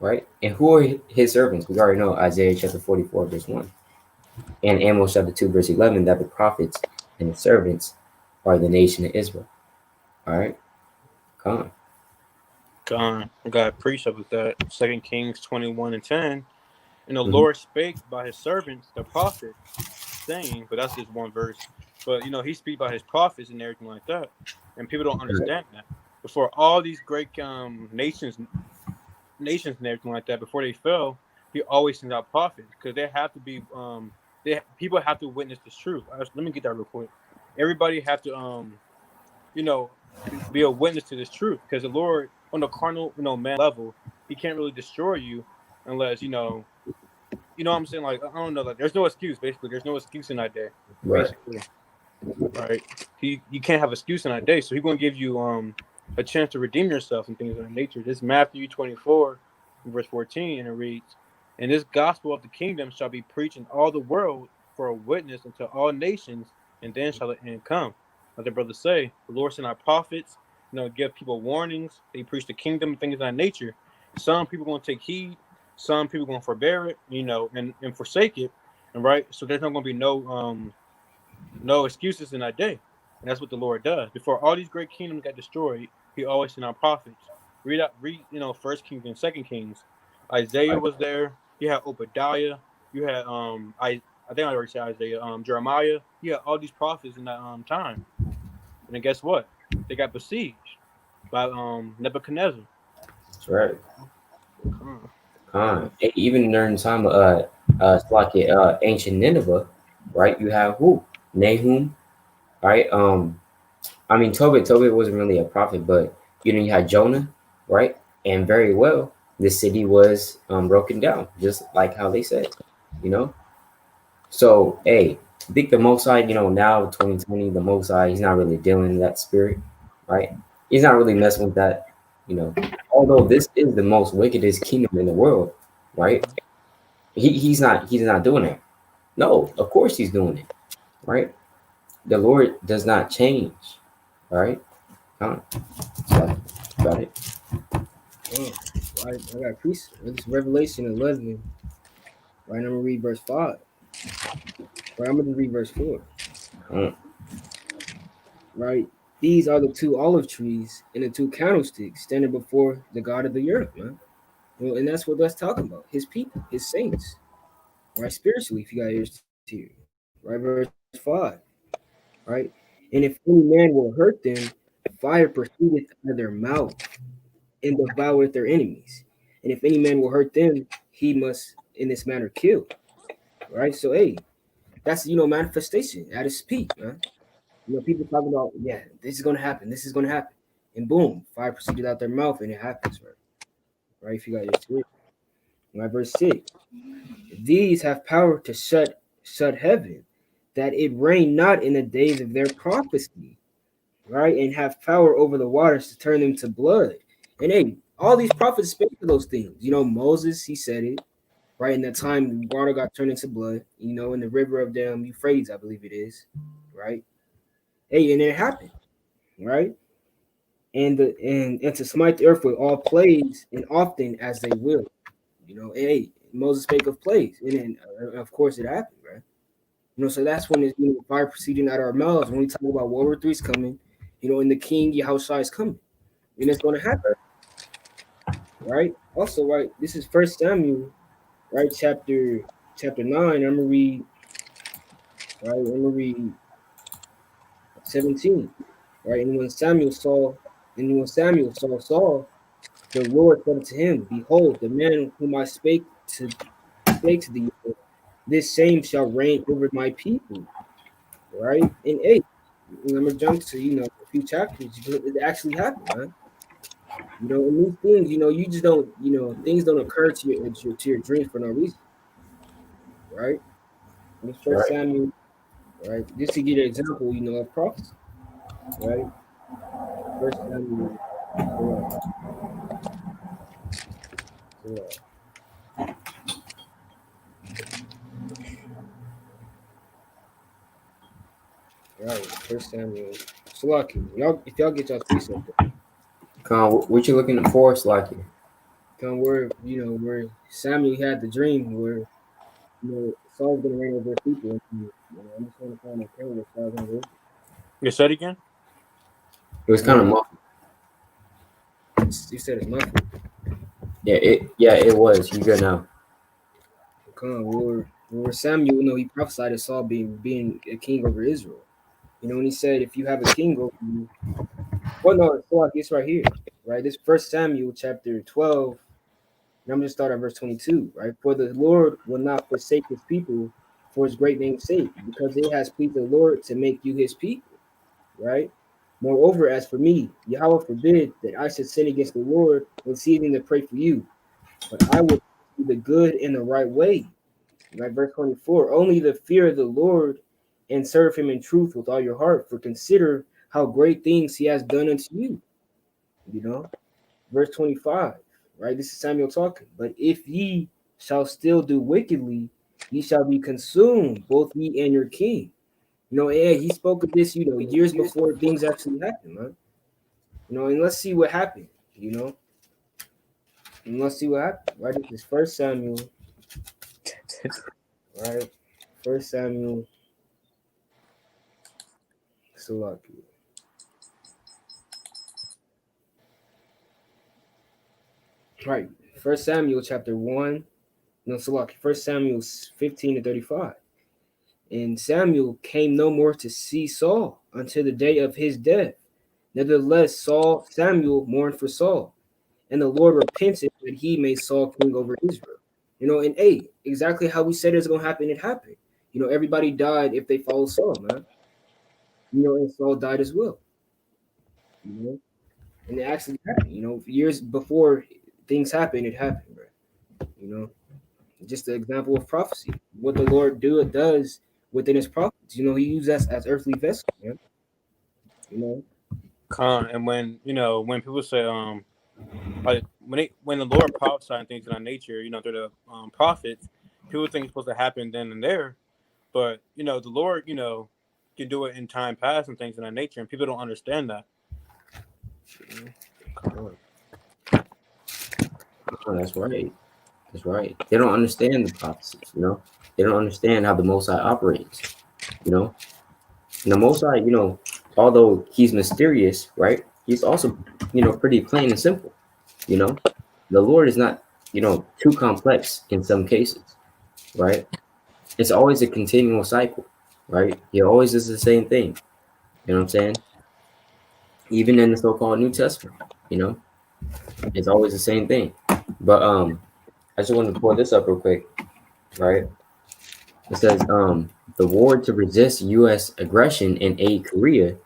Right? And who are his servants? We already know Isaiah chapter 44, verse 1. And Amos chapter 2, verse 11, that the prophets and the servants are the nation of Israel. All right? Come on. God, God preached with that. 2 Kings 21:10. And the Mhm. Lord spake by his servants, the prophets, saying, but that's just one verse. But he speaks by his prophets and everything like that. And people don't Right. understand that. Before all these great nations and everything like that, before they fell, he always sends out prophets because they have to be people have to witness this truth. Let me get that real quick. Everybody have to you know be a witness to this truth because the Lord on the carnal man level, he can't really destroy you unless what I'm saying, like I don't know, like there's no excuse. Basically, there's no excuse in that day. Right. Basically, right? You can't have excuse in that day, so he's gonna give you a chance to redeem yourself and things of that nature. This is Matthew 24, verse 14, and it reads, "And this gospel of the kingdom shall be preached in all the world for a witness unto all nations, and then shall the end come." Like the brothers say, the Lord sent our prophets, give people warnings. They preach the kingdom and things of that nature. Some people gonna take heed, some people gonna forbear it, and forsake it, and right. So there's not gonna be no excuses in that day. And that's what the Lord does. Before all these great kingdoms got destroyed, he always sent out prophets. Read First Kings and Second Kings. Isaiah Right. was there. You had Obadiah. You had I think I already said Isaiah. Jeremiah. You had all these prophets in that time. And then guess what? They got besieged by Nebuchadnezzar. That's right. Uh, Hey, even during the time of like ancient Nineveh, right? You have who? Nahum, right? I mean Tobit wasn't really a prophet, but you had Jonah, right? And very well, the city was broken down, just like how they said, you know. So, hey, I think the Most High, now 2020, the Most High, he's not really dealing in that spirit, right? He's not really messing with that, you know. Although this is the most wickedest kingdom in the world, right? He's not doing it. No, of course he's doing it, right? The Lord does not change, right? Huh? So that's about it. Right, I got priest. This Revelation 11. Right, I'm gonna read verse 5. Right, I'm gonna read verse 4. Huh. Right, these are the two olive trees and the two candlesticks standing before the God of the earth, man. Well, and that's what that's talking about. His people, his saints, right? Spiritually, if you got ears to hear, right? Verse 5, right? And if any man will hurt them, fire proceedeth out of their mouth and devoureth their enemies. And if any man will hurt them, he must in this manner kill. Right? So hey, that's manifestation at its peak, man. People talking about, yeah, this is gonna happen, this is gonna happen. And boom, fire proceeded out their mouth and it happens, right? Right, if you got ears to hear. Right, verse 6. These have power to shut heaven, that it rain not in the days of their prophecy, right? And have power over the waters to turn them to blood. And hey, all these prophets speak of those things. Moses, he said it, right? In that time, water got turned into blood, in the river of them Euphrates, I believe it is, right? Hey, and it happened, right? And to smite the earth with all plagues and often as they will, and hey, Moses spake of plagues, and then of course it happened, right? So that's when it's fire proceeding out of our mouths when we talk about World War III is coming, and the King Yahushua is coming, and it's going to happen, right? Also, right, this is First Samuel, right, chapter 9. I'm gonna read, right. I'm gonna read 17, right. And when Samuel saw Saul, the Lord said unto him, Behold, the man whom I spake to thee, this same shall reign over my people, right? And 8. I'm gonna jump to few chapters, it actually happened, man. And these things, you just don't, things don't occur to your dreams for no reason, right? In First Right. Samuel, right? Just to give you an example, of prophecy, right? First Samuel, so, so, right? First Samuel, Salaki. Y'all, if y'all get y'all precept, Come on, what you looking for, Slacky? come where Samuel had the dream where Saul's gonna reign over his people. And, I'm just trying to find a point where Saul's gonna go. You said again? It was kind of muffled. You said it's nothing. Yeah, it was. You good now? Come on, where Samuel, he prophesied of Saul being a king over Israel. And he said, if you have a king over you, well, no, it's like it's right here, right? This First Samuel chapter 12, and I'm just starting at verse 22, right? For the Lord will not forsake his people for his great name's sake, because it has pleased the Lord to make you his people, right? Moreover, as for me, Yahweh forbid that I should sin against the Lord when ceasing to pray for you, but I will do the good in the right way. Right, verse 24. Only the fear of the Lord and serve him in truth with all your heart, for consider how great things he has done unto you. Verse 25. Right, this is Samuel talking. But if ye shall still do wickedly, ye shall be consumed, both ye and your king. He spoke of this, years before things actually happened, man. And let's see what happened, and let's see what happened. Right, this is First Samuel, right? First Samuel, Salaki. Right. First Samuel chapter 1. No, Salaki. First Samuel 15 to 35. And Samuel came no more to see Saul until the day of his death. Nevertheless, Samuel mourned for Saul, and the Lord repented that he made Saul king over Israel. And exactly how we said it's gonna happen, it happened. Everybody died if they followed Saul, man. And Saul died as well. And it actually happened. Years before things happened, it happened, bro. Just an example of prophecy. What the Lord does within his prophets. He uses us as earthly vessels, man. And when people say like when the Lord prophesied things in our nature, through the prophets, people think it's supposed to happen then and there, but the Lord can do it in time past and things in our nature, and people don't understand that. Oh, that's right. That's right. They don't understand the prophecies. They don't understand how the Most High operates. You know, and the Most High, although he's mysterious, right? He's also, pretty plain and simple. You know, the Lord is not, too complex in some cases, right? It's always a continual cycle, right? He always does the same thing. You know what I'm saying? Even in the so-called New Testament, it's always the same thing. But I just wanted to pull this up real quick, right? It says the war to resist U.S. aggression and aid Korea,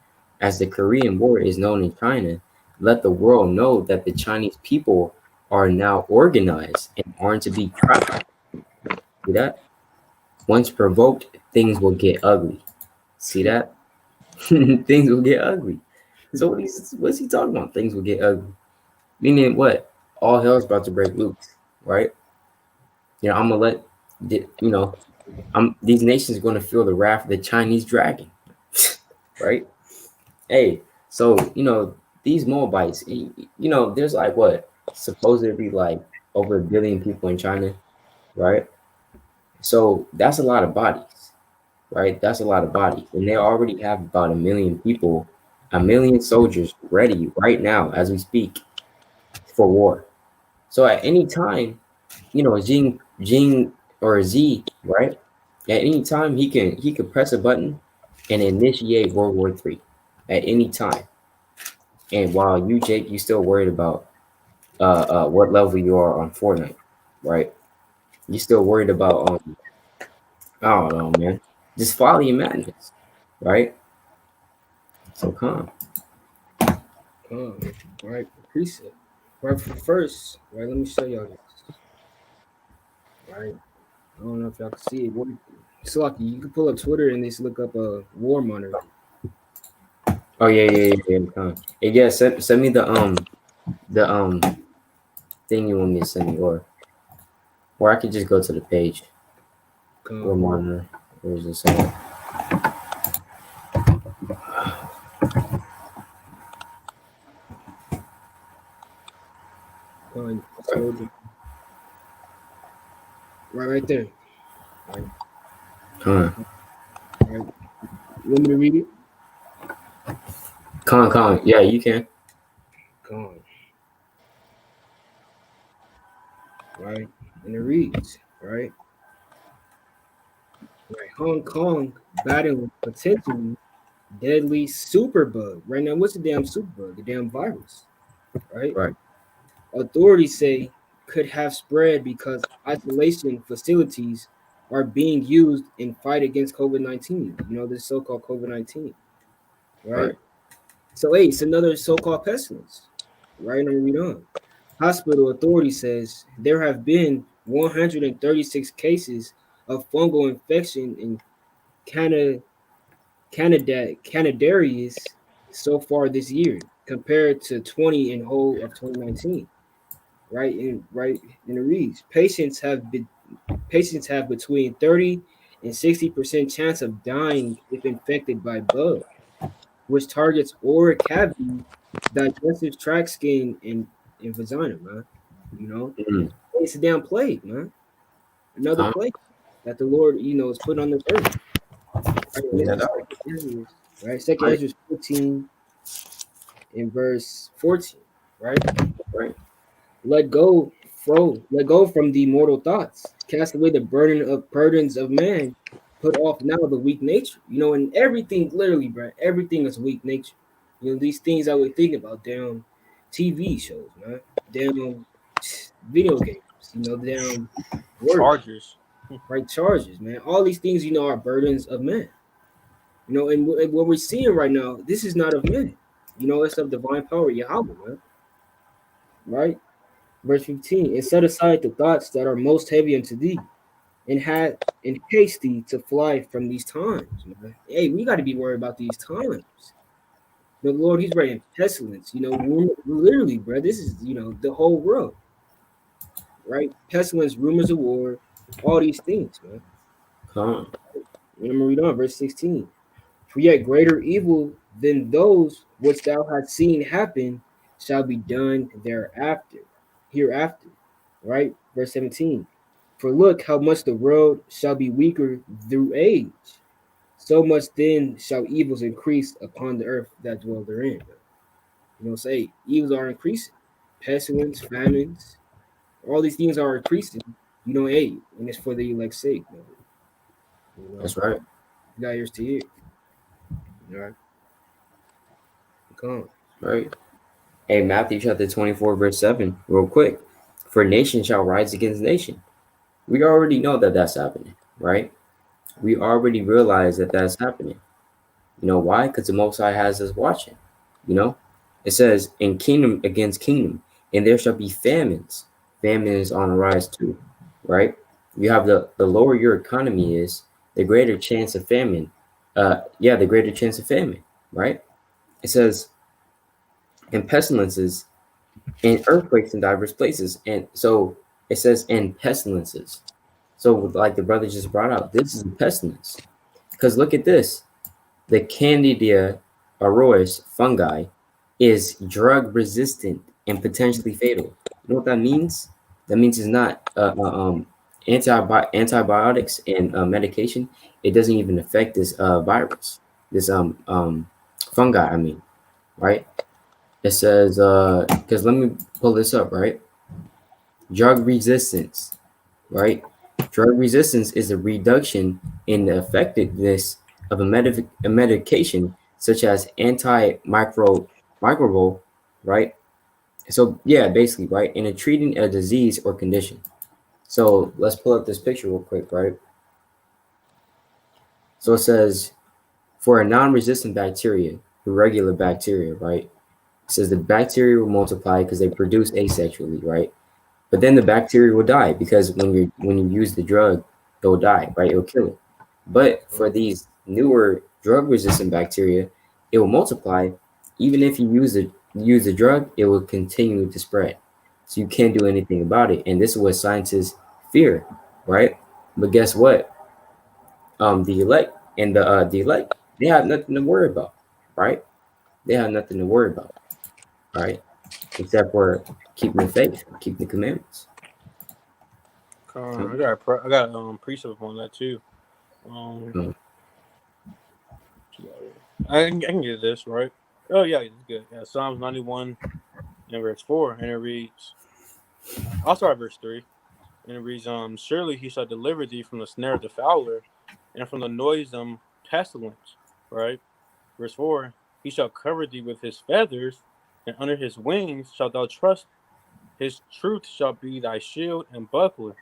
as the Korean War is known in China, let the world know that the Chinese people are now organized and aren't to be trapped. See that? Once provoked, things will get ugly. See that? Things will get ugly. So what's he talking about? Things will get ugly. Meaning what? All hell's about to break loose, right? I'm gonna let these nations are gonna feel the wrath of the Chinese dragon, right? Hey, so these Moabites, there's like what supposed to be like over 1 billion people in China, right? So that's a lot of bodies, right? That's a lot of bodies, and they already have about 1 million people, 1 million soldiers ready right now as we speak for war. So at any time, Jing or Z, right? At any time he could press a button and initiate World War III at any time. And while you, Jake, you still worried about what level you are on Fortnite, right? You still worried about I don't know, man. Just follow your madness, right? So calm. Right, precept. Right, first, right, let me show y'all this. Right, I don't know if y'all can see it. It's like you can pull up Twitter and just look up a war monitor. Oh yeah. Con. Yeah, send me the thing you want me to send me, or I could just go to the page or Come, monitor. Where's this at? slow down. Right there. Right, Con, right. You want me to read it? con. Yeah, you can. Come, right, and it reads, right. Right, Hong Kong battling potentially deadly superbug. Right now, what's the damn superbug? The damn virus, right? Right, Authorities say could have spread because isolation facilities are being used in fight against COVID-19. You know, this so-called COVID-19, right? right, So, hey, it's another so-called pestilence, right? I'm gonna read on. Hospital authority says there have been 136 cases of fungal infection in Canada Canadarius so far this year, compared to 20 in whole of 2019. In the reads, patients have between 30 and 60% chance of dying if infected by bug, which targets oral cavity, digestive tract, skin, and vagina, man. You know, mm, it's a damn plague, man. Another con. plague that the Lord, is put on this earth. Right, Yeah, this is that, second Ezra, right? Second right, Ezra 14 in verse 14, right? right, Let go from the mortal thoughts. Cast away the burdens of man. Put off now the weak nature. And everything, literally, bro, everything is weak nature. These things I would think about, damn TV shows, man. Damn video games, damn work, Chargers. right? Charges, man. All these things, are burdens of man. And what we're seeing right now, this is not of man. It's of divine power, Yahweh, man. Right? Verse 15, and set aside the thoughts that are most heavy unto thee, and had and haste thee to fly from these times, man. Hey, we got to be worried about these times. The Lord, He's writing pestilence. Literally, bro. This is the whole world, right? Pestilence, rumors of war, all these things, man. con. And I'm gonna read on verse 16. For yet greater evil than those which thou hast seen happen shall be done hereafter. Right? Verse 17. For look how much the world shall be weaker through age. So much then shall evils increase upon the earth that dwell therein. Say evils are increasing. Pestilence, famines, all these things are increasing. Hey, and it's for the elect's sake, man. You know, That's right, you got ears to hear. All right, come on. right. Hey, Matthew chapter 24, verse 7, real quick. For nation shall rise against nation. We already know that that's happening, right? We already realize that that's happening. You know why? Because the Most High has us watching. You know, it says, "In kingdom against kingdom, and there shall be famines." Famine is on the rise too, right? You have the lower your economy is, the greater chance of famine. Yeah, the greater chance of famine, right? It says, "And pestilences and earthquakes in diverse places," and so it says, "and pestilences." So, like the brother just brought out, this is a pestilence. Because look at this. The Candida auris fungi is drug resistant and potentially fatal. You know what that means? That means it's not antibiotics and medication. It doesn't even affect this virus, this fungi. I mean, right? It says because let me pull this up. Right, drug resistance. Right, drug resistance is a reduction in the effectiveness of a medication such as microbial, right? So yeah, basically, right, in a treating a disease or condition. So let's pull up this picture real quick, right? So it says for a non-resistant bacteria, the regular bacteria, right? It says the bacteria will multiply because they produce asexually, right? But then the bacteria will die because when you use the drug, it will die, right? It will kill it. But for these newer drug resistant bacteria, it will multiply. Even if you use the drug, it will continue to spread. So you can't do anything about it. And this is what scientists fear, right? But guess what? The elect and the elect, they have nothing to worry about, right? They have nothing to worry about, right? Except for keeping the faith, keeping the commandments. I got I got precept on that too. Um, Um, I can get this right. Oh yeah, it's good. Yeah, Psalms 91 and verse 4, and it reads. I'll start at verse 3, and it reads, surely he shall deliver thee from the snare of the fowler, and from the noisome pestilence. Right. Verse 4, he shall cover thee with his feathers, and under his wings shalt thou trust. His truth shall be thy shield and buckler.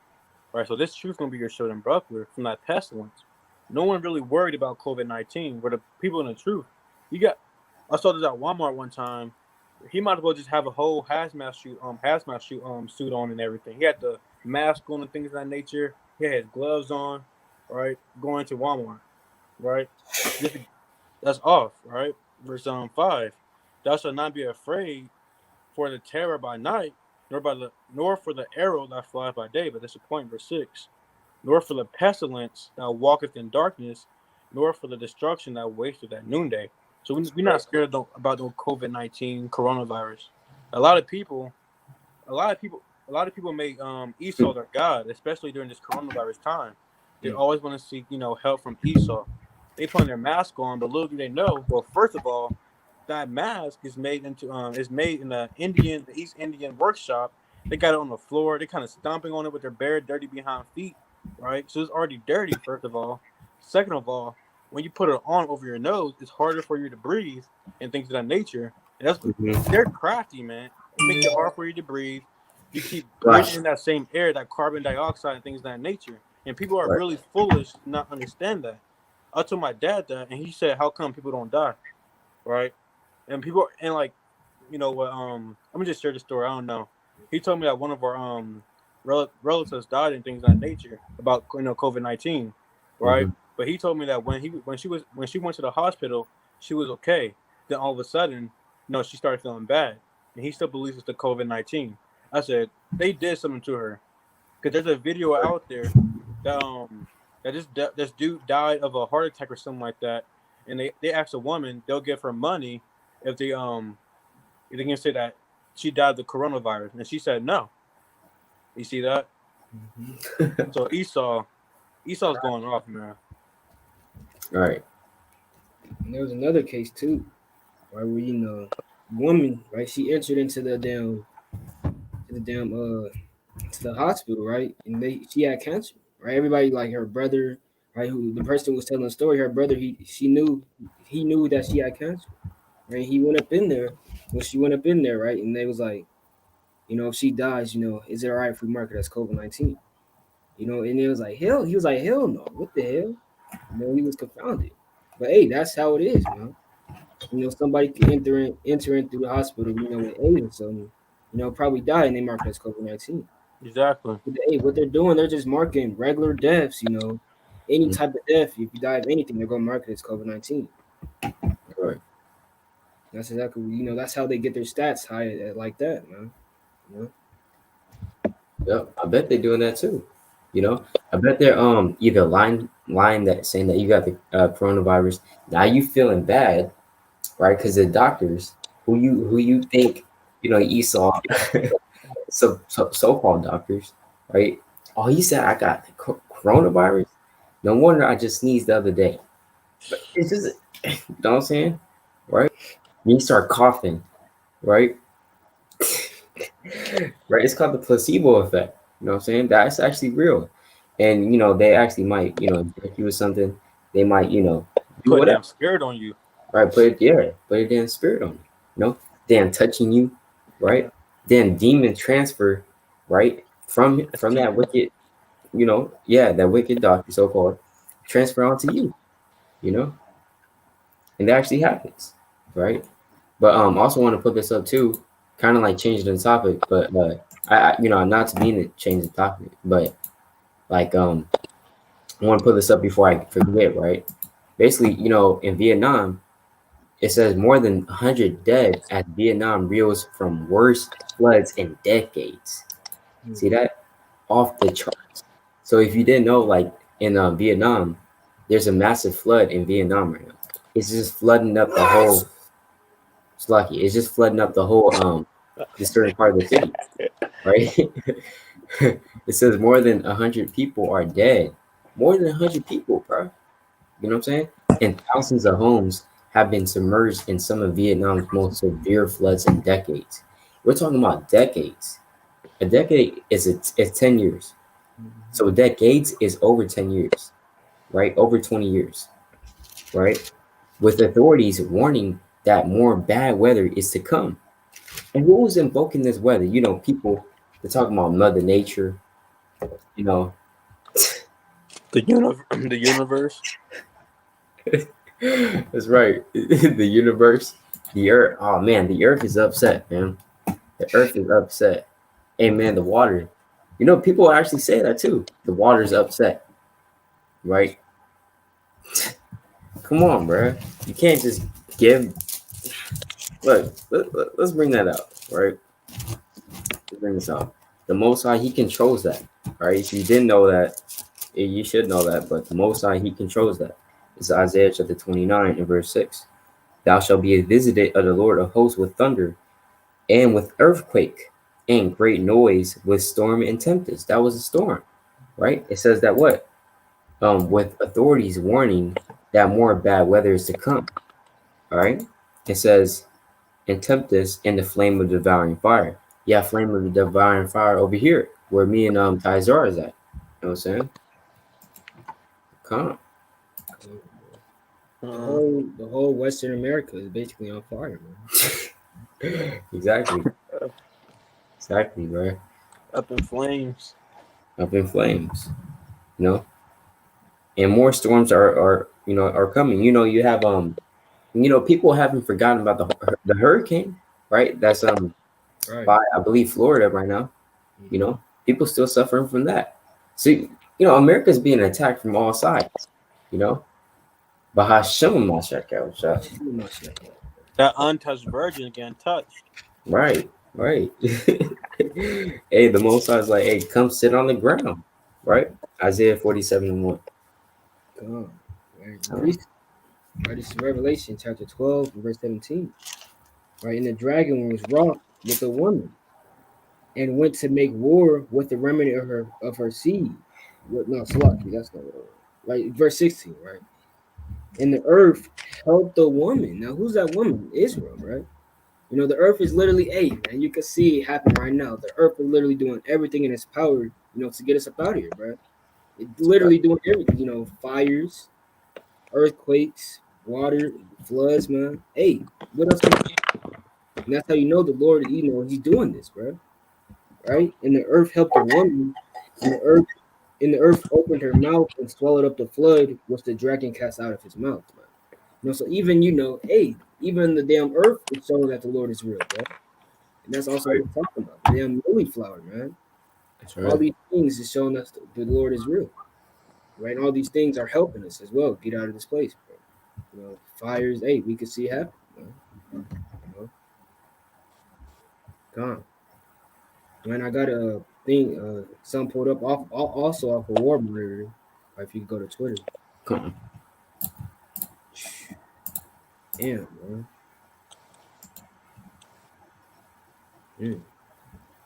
Right, so this truth gonna be your shield and buckler from that pestilence. No one really worried about COVID-19. Where the people in the truth, you got. I saw this at Walmart one time. He might as well just have a whole hazmat suit on and everything. He had the mask on and things of that nature. He had his gloves on, right? Going to Walmart, right? Just that's off, right? Verse 5. Thou shalt not be afraid for the terror by night, nor for the arrow that flies by day. But that's the point, verse 6. Nor for the pestilence that walketh in darkness, nor for the destruction that wasteth at noonday. So we're not scared about the COVID-19 coronavirus. A lot of people, a lot of people, a lot of people make Esau their god, especially during this coronavirus time. They always want to seek, help from Esau. They put their mask on, but little do they know. Well, first of all, that mask is made in the East Indian workshop. They got it on the floor. They kind of stomping on it with their bare, dirty behind feet, right? So it's already dirty. First of all, second of all, when you put it on over your nose, it's harder for you to breathe and things of that nature. And they're crafty, man. It makes it hard for you to breathe. You keep breathing in that same air, that carbon dioxide and things of that nature. And people are right. really foolish to not understand that. I told my dad that, and he said, "How come people don't die?" Right? And people and like, what? Let me just share the story. I don't know. He told me that one of our relatives died and things of that nature about COVID-19, right? Mm-hmm. But he told me that when she went to the hospital, she was okay. Then all of a sudden, she started feeling bad, and he still believes it's the COVID-19. I said they did something to her because there's a video out there that this dude died of a heart attack or something like that, and they asked a woman they'll give her money if they can say that she died of the coronavirus, and she said no. You see that? So Esau's going off, man. Right. And there was another case too, right, where woman, right, she entered into the hospital, right, and she had cancer, right. Everybody, like her brother, right, who the person was telling the story, her brother, he knew that she had cancer, right. He went up in there when she went up in there, right, and they was like, if she dies, is it all right if we mark it as COVID-19? And it was like hell. He was like, hell no, what the hell? He was confounded. But hey, that's how it is, man. Somebody can enter in through the hospital, with AIDS or something, probably die and they mark it as COVID-19. Exactly. But hey, what they're doing, they're just marking regular deaths, any type of death. If you die of anything, they're gonna mark it as COVID-19. Right. That's exactly, that's how they get their stats high like that, man. Yep. I bet they're doing that too. I bet they're either line that saying that you got the coronavirus. Now you feeling bad, right? Because the doctors who you think Esau, so-called doctors, right? Oh, he said I got the coronavirus. No wonder I just sneezed the other day. But it's just, you know what I'm saying, right? You start coughing, right? Right? It's called the placebo effect. You know what I'm saying? That's actually real. And they actually might, inject you with something. They might, do Put a whatever. damn spirit on you. Right? Put a damn spirit on you. Damn touching you, right? Then demon transfer, right? That's From that demon. wicked, that wicked doctor so called, transfer onto you, you know, and that actually happens, right? But also want to put this up too, kind of like changing the topic, but not to mean to change the topic, but like I want to put this up before I forget, right? Basically, in Vietnam, it says more than 100 dead as Vietnam reels from worst floods in decades. See that? Off the charts. So if you didn't know, like in Vietnam, there's a massive flood in Vietnam right now. It's just flooding up the whole. It's lucky. It's just flooding up the whole this certain part of the city, right? It says more than 100 people are dead. More than 100 people, bro. You know what I'm saying? And thousands of homes have been submerged in some of Vietnam's most severe floods in decades. We're talking about decades. A decade is 10 years. So decades is over 10 years, right? Over 20 years, right? With authorities warning that more bad weather is to come. And who was invoking this weather? People, they're talking about Mother Nature, you know. The universe. That's right. The universe, the earth. Oh man, the earth is upset, man. The earth is upset. Hey man, the water. People actually say that too. The water's upset, right? Come on, bro. You can't just give. Look, let's bring that up, right? Let's bring this up. The Most High, He controls that, right? If you didn't know that, you should know that. But the Most High, He controls that. It's Isaiah chapter 29 and verse 6. Thou shalt be visited of the Lord of hosts with thunder and with earthquake and great noise with storm and tempest. That was a storm, right? It says that what? With authorities warning that more bad weather is to come. All right. It says, and tempest and the flame of devouring fire. Yeah, flame of the devouring fire over here, where me and Tizar is at. You know what I'm saying? Come. The whole Western America is basically on fire, man. Exactly. Exactly, bro. Up in flames. Up in flames. And more storms are coming. You have people haven't forgotten about the hurricane, right? That's right. by I believe Florida right now. People still suffering from that. So America's being attacked from all sides. BAHASHAM, that untouched virgin getting touched. Right. Hey, the Most High is like, hey, come sit on the ground, right? Isaiah 47:1. Right, this is Revelation chapter 12, verse 17. Right, and the dragon was wroth with a woman, and went to make war with the remnant of her seed. No, Salaki, that's not what. Right, verse 16. Right, and the earth helped the woman. Now, who's that woman? Israel, right? The earth is literally man. You can see it happen right now. The earth is literally doing everything in its power, to get us up out of here, bro. It's literally doing everything. Fires, earthquakes, water, floods, man. Hey, what else can you do? And that's how you know the Lord, He's doing this, bro. Right? And the earth helped the woman, and the earth opened her mouth and swallowed up the flood, which the dragon cast out of his mouth, man. So even even the damn earth is showing that the Lord is real, bro. And that's also what we're talking about. The damn lily flower, man. That's right. All these things is showing us the Lord is real. Right? And all these things are helping us as well get out of this place, bro. Fires, we can see it happen, man. Gone. Man, I got a thing, something pulled up also off of War Monitor. If you go to Twitter. Come. Damn, man.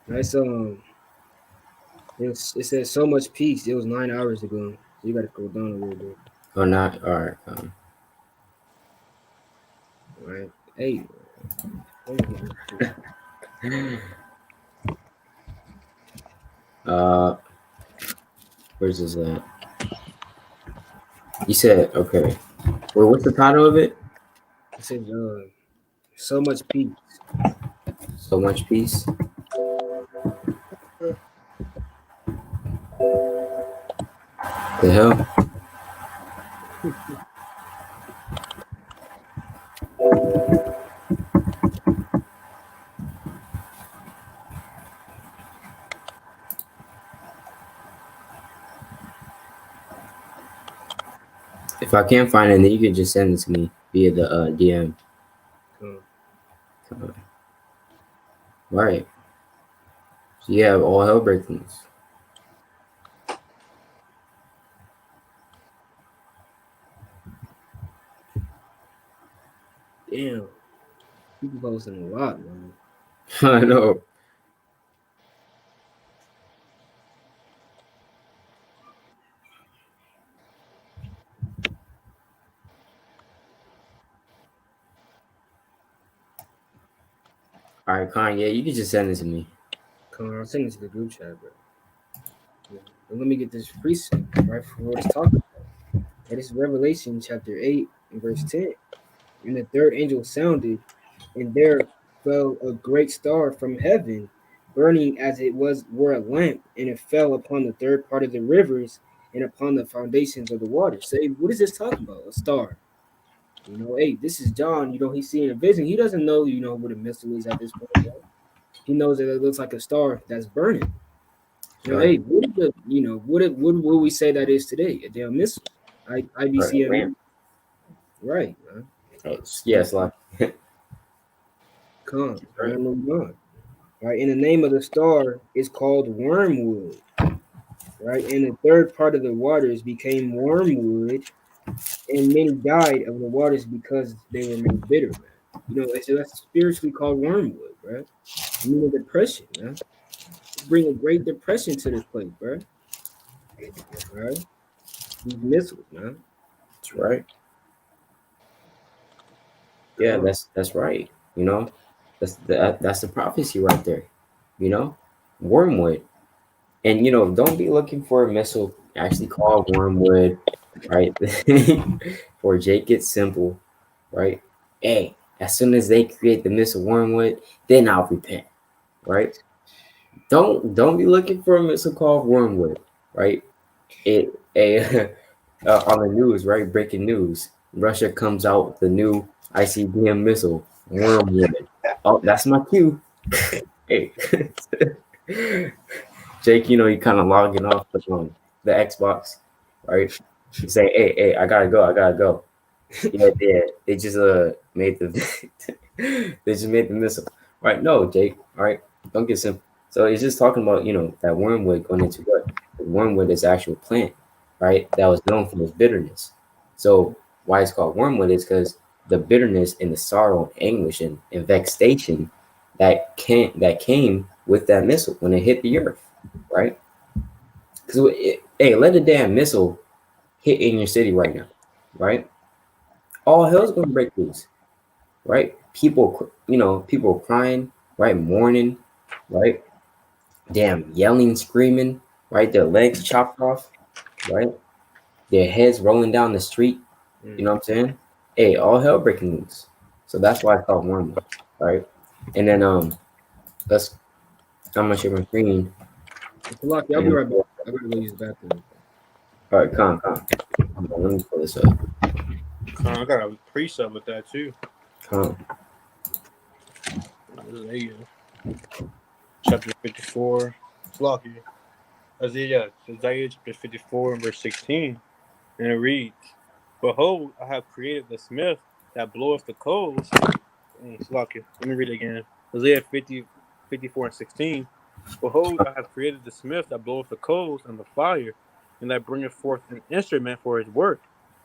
That's it says so much peace. It was 9 hours ago. So you gotta go down a little bit. Oh, not all right. All right. Hey. Where's this at? You said okay. Well, what's the title of it? It says so much peace. So much peace. The hell? If I can't find it, then you can just send it to me via the DM. Come. Right. So you have all hell breaking loose. Damn. People posting a lot, man. I know. All right, Con. Yeah, you can just send it to me. Come on, I'll send it to the group chat, bro. Yeah. But let me get this precept, right, for what it's talking about. That is Revelation chapter 8 and verse 10. And the third angel sounded, and there fell a great star from heaven, burning as it were a lamp, and it fell upon the third part of the rivers and upon the foundations of the waters. Say, what is this talking about? A star. You know, hey, this is John. You know, he's seeing a vision. He doesn't know, you know, what a missile is at this point, bro. He knows that it looks like a star that's burning. You know, Right. hey, what is the, you know, what will we say that is today? A damn missile. Right. IBCM. Lamp. Right, man. Yes, like. Come, Right. man, move on. Right, and the name of the star is called wormwood. Right, and the third part of the waters became wormwood, and many died of the waters because they were made bitter, man. You know, so that's spiritually called wormwood, right? Meaning depression, man. Bring a great depression to this place, bro. Right? These missiles, man. That's right. Yeah, Come. that's right. You know, that's the prophecy right there. You know, wormwood, and don't be looking for a missile actually called wormwood, right? For Jake, it's simple, right? Hey, as soon as they create the missile wormwood, then I'll repent, right? Don't be looking for a missile called wormwood, right? It a on the news, right? Breaking news: Russia comes out with the new ICBM missile, wormwood. Oh, that's my cue. Hey, Jake, you kind of logging off the Xbox, right? You say, hey, I gotta go, I gotta go. Yeah, they just made the they just made the missile, right? No, Jake, all right, don't get simple. So it's just talking about that wormwood going into what? The wormwood is actual plant, right? That was known for its bitterness. So why it's called wormwood is because the bitterness and the sorrow and anguish and vexation that came with that missile when it hit the earth, right? Because hey, let a damn missile hit in your city right now, right? All hell's gonna break loose, right? People crying, right? Mourning, right? Damn, yelling, screaming, right? Their legs chopped off, right? Their heads rolling down the street. You know what I'm saying? Hey, all hell breaking loose. So that's why I call it wormwood, right? And then let's I'm gonna share my screen. It's lucky. I'll be And right back. I gotta go use the bathroom. all right, come on. Hold on, let me pull this up. I got a precept with that too. Come. Isaiah chapter 54. It's lucky. Isaiah chapter 54 and verse 16. And it reads, Behold, I have created the smith that bloweth the coals. It's lucky. Let me read it again. Isaiah 54 and 16. Behold, I have created the smith that bloweth the coals and the fire, and that bringeth forth an instrument for his work.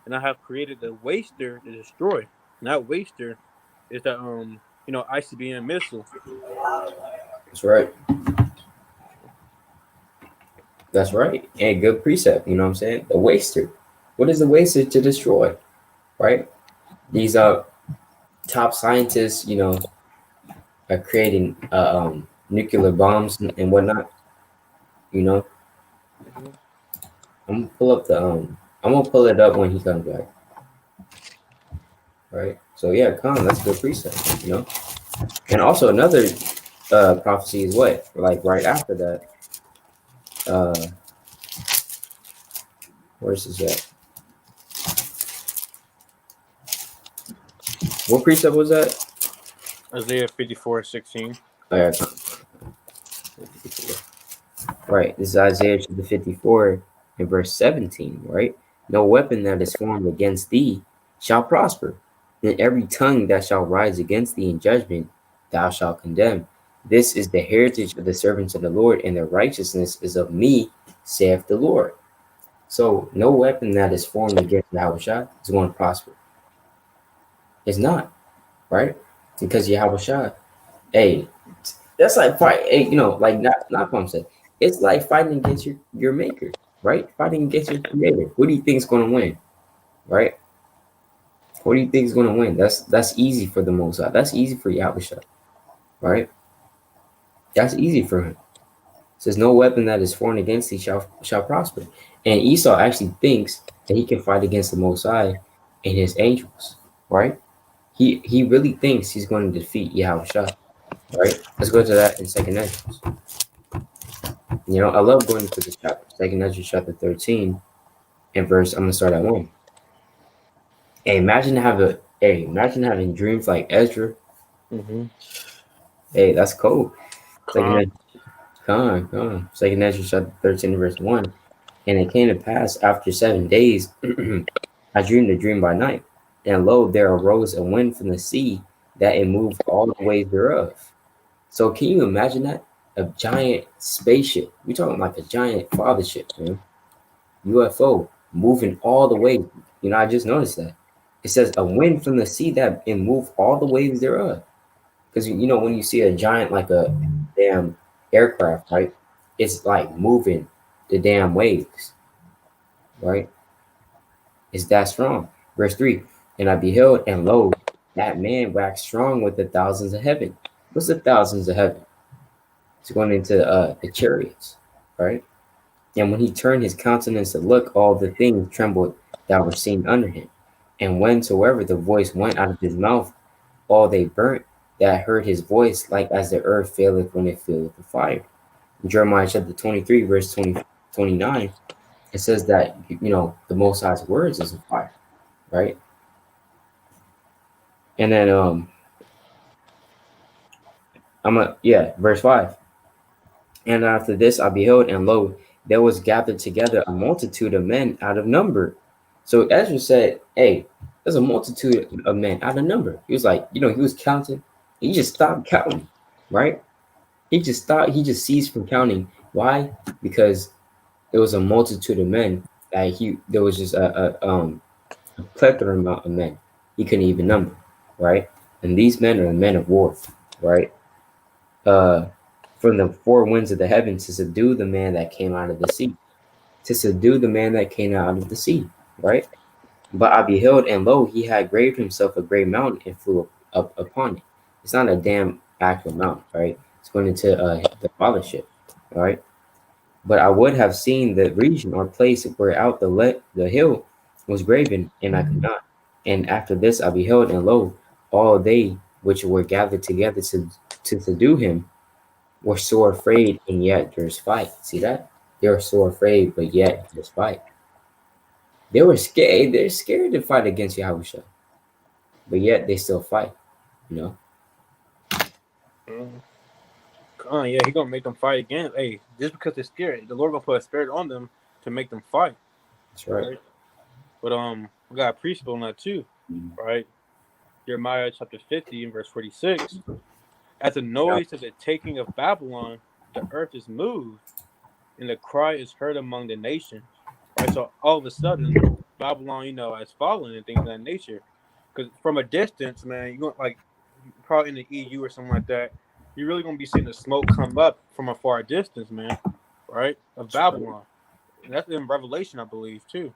And I have created the waster to destroy. And that waster is the ICBM missile. That's right. That's right. And good precept. You know what I'm saying? The waster. What is the waster to destroy? Right? These top scientists, are creating nuclear bombs and whatnot. You know, I'm gonna pull it up when he comes back. Right. So yeah, come. That's a good precept. And also another prophecy is what? Like right after that. Where's this at? What precept was that? Isaiah 54 and 16. Oh, yeah, right. This is Isaiah chapter 54 and verse 17, right? No weapon that is formed against thee shall prosper, and every tongue that shall rise against thee in judgment thou shalt condemn. This is the heritage of the servants of the Lord, and their righteousness is of me, saith the Lord. So no weapon that is formed against Yahushua is going to prosper. It's not, right? Because Yahushua, hey, that's like fight, hey, like not Pump said. It's like fighting against your maker, right? Fighting against your creator. What do you think is going to win, right? What do you think is going to win? That's easy for the Most High. That's easy for Yahushua, right? That's easy for him. It says no weapon that is formed against thee shall prosper. And Esau actually thinks that he can fight against the Most High and his angels, right? He really thinks he's going to defeat Yahushua, right? Let's go to that in Second Ezra. I love going to this chapter, Second Ezra chapter 13 and verse. I'm gonna start at 1. Hey, imagine having dreams like Ezra. Mm-hmm. Hey, that's cool. Second Con. Ezra, Second Ezra chapter 13 verse 1. And it came to pass after 7 days, I dreamed a dream by night, and lo, there arose a wind from the sea that it moved all the ways thereof. So can you imagine that? A giant spaceship. We're talking like a giant fathership, man. UFO moving all the way. I just noticed that. It says a wind from the sea that it moved all the waves thereof. Because when you see a giant like a damn aircraft, right? It's like moving the damn waves, right? It's that strong. Verse 3. And I beheld, and lo, that man waxed strong with the thousands of heaven. What's the thousands of heaven? It's going into the chariots, right? And when he turned his countenance to look, all the things trembled that were seen under him. And whensoever the voice went out of his mouth, all they burnt that heard his voice, like as the earth faileth when it filleth with fire. In Jeremiah chapter 23, verse 29, it says that, the Most High's words is a fire, right? And then, verse 5. And after this I beheld, and lo, there was gathered together a multitude of men out of number. So Ezra said, hey, there's a multitude of men out of number. He was like, he was counting. He just stopped counting, right? He just ceased from counting. Why? Because there was a multitude of men that there was just a plethora amount of men he couldn't even number, right? And these men are the men of war, right? From the four winds of the heavens to subdue the man that came out of the sea, right? But I beheld, and lo, he had graved himself a great mountain and flew up upon it. It's not a damn actual mountain, right? It's going into the fellowship, all right? But I would have seen the region or place where out the hill was graven, and I could not. And after this I beheld, and lo, all they which were gathered together to subdue him were sore afraid, and yet there's fight. See that? They were sore afraid, but yet there's fight. They were scared. They're scared to fight against Yahushua, but yet they still fight. You know. Yeah, he gonna make them fight again. Hey, just because they're scared, the Lord gonna put a spirit on them to make them fight. That's right. But we got a precept on that too, right? Jeremiah chapter 50 and verse 46. At the noise of the taking of Babylon, the earth is moved, and the cry is heard among the nations. Right, so all of a sudden, Babylon, has fallen and things of that nature. Because from a distance, man, you're going probably in the EU or something like that. You're really gonna be seeing the smoke come up from a far distance, man. Right, of Babylon, and that's in Revelation, I believe, too.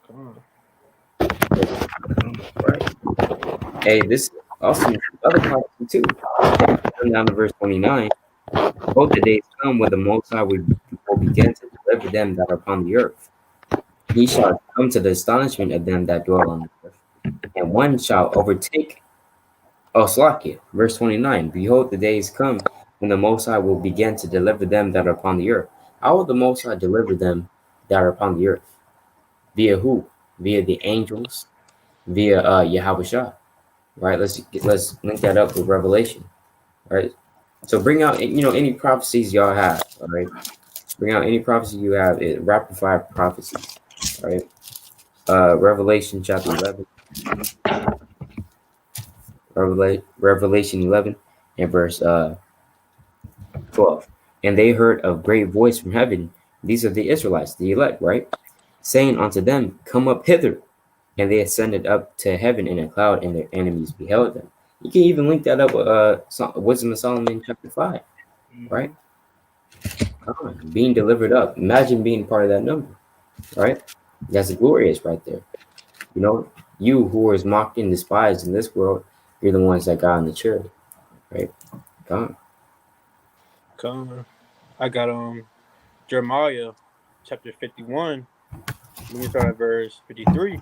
Come on. Right. Hey, this also other prophecy too. Down to verse 29. Both the days come when the Most High will begin to deliver them that are upon the earth. He shall come to the astonishment of them that dwell on the earth, and one shall overtake. Oh, Slakia, verse 29. Behold, the days come when the Most High will begin to deliver them that are upon the earth. How will the Most High deliver them that are upon the earth? Via who? Via the angels, via Yahushua. Right? Let's link that up with Revelation. Right? So bring out any prophecies y'all have. All right. Bring out any prophecy you have. It rapid fire prophecies. All right. Revelation chapter 11. Revelation 11 and verse 12. And they heard a great voice from heaven. These are the Israelites, the elect, right? Saying unto them, come up hither. And they ascended up to heaven in a cloud, and their enemies beheld them. You can even link that up with Wisdom of Solomon chapter 5, right? Mm-hmm. Come on, being delivered up. Imagine being part of that number, right? That's glorious right there. You know, you who is mocked and despised in this world, you're the ones that got on the charity, right? Come on. Come. I got Jeremiah chapter 51. Let me start at verse 53.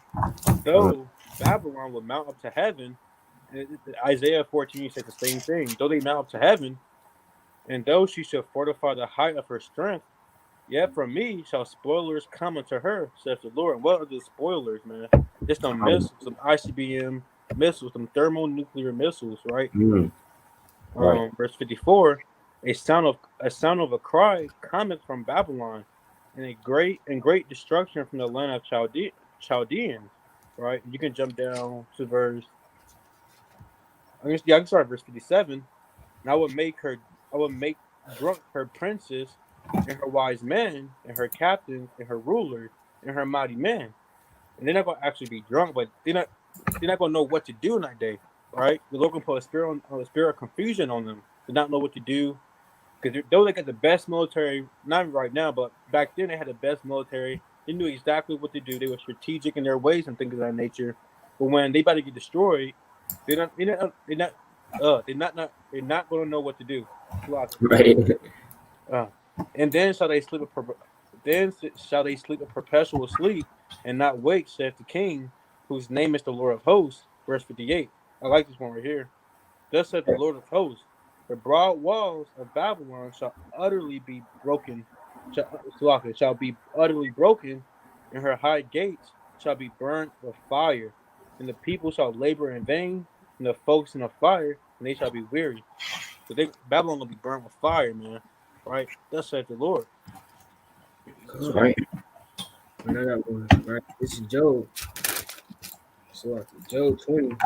Though Babylon will mount up to heaven, and Isaiah 14 says the same thing. Though they mount up to heaven, and though she shall fortify the height of her strength, yet from me shall spoilers come unto her, says the Lord. And what are the spoilers, man? Just some missiles, some ICBM missiles, some thermonuclear missiles, right? Mm, right. Verse 54, a sound of a cry cometh from Babylon, and great destruction from the land of Chaldeans, right? You can jump down to I can start at verse 57. And I will make drunk her princes, and her wise men, and her captains, and her rulers, and her mighty men. And they're not gonna actually be drunk, but they're not gonna know what to do in that day, right? The Lord gonna put a spirit of confusion on them to not know what to do. Because though they got the best military, not right now, but back then they had the best military. They knew exactly what to do. They were strategic in their ways and things of that nature. But when they about to get destroyed, they're not going to know what to do. Right. Uh, and then shall they sleep a perpetual sleep and not wake, saith the King, whose name is the Lord of hosts. Verse 58. I like this one right here. Thus saith the Lord of hosts, the broad walls of Babylon shall utterly be broken, shall be utterly broken, and her high gates shall be burnt with fire. And the people shall labor in vain, and the folks in the fire, and they shall be weary. So Babylon will be burnt with fire, man. Right? Thus saith the Lord. That's Come. right. And I got one. Right. This is Job. So Job 20. And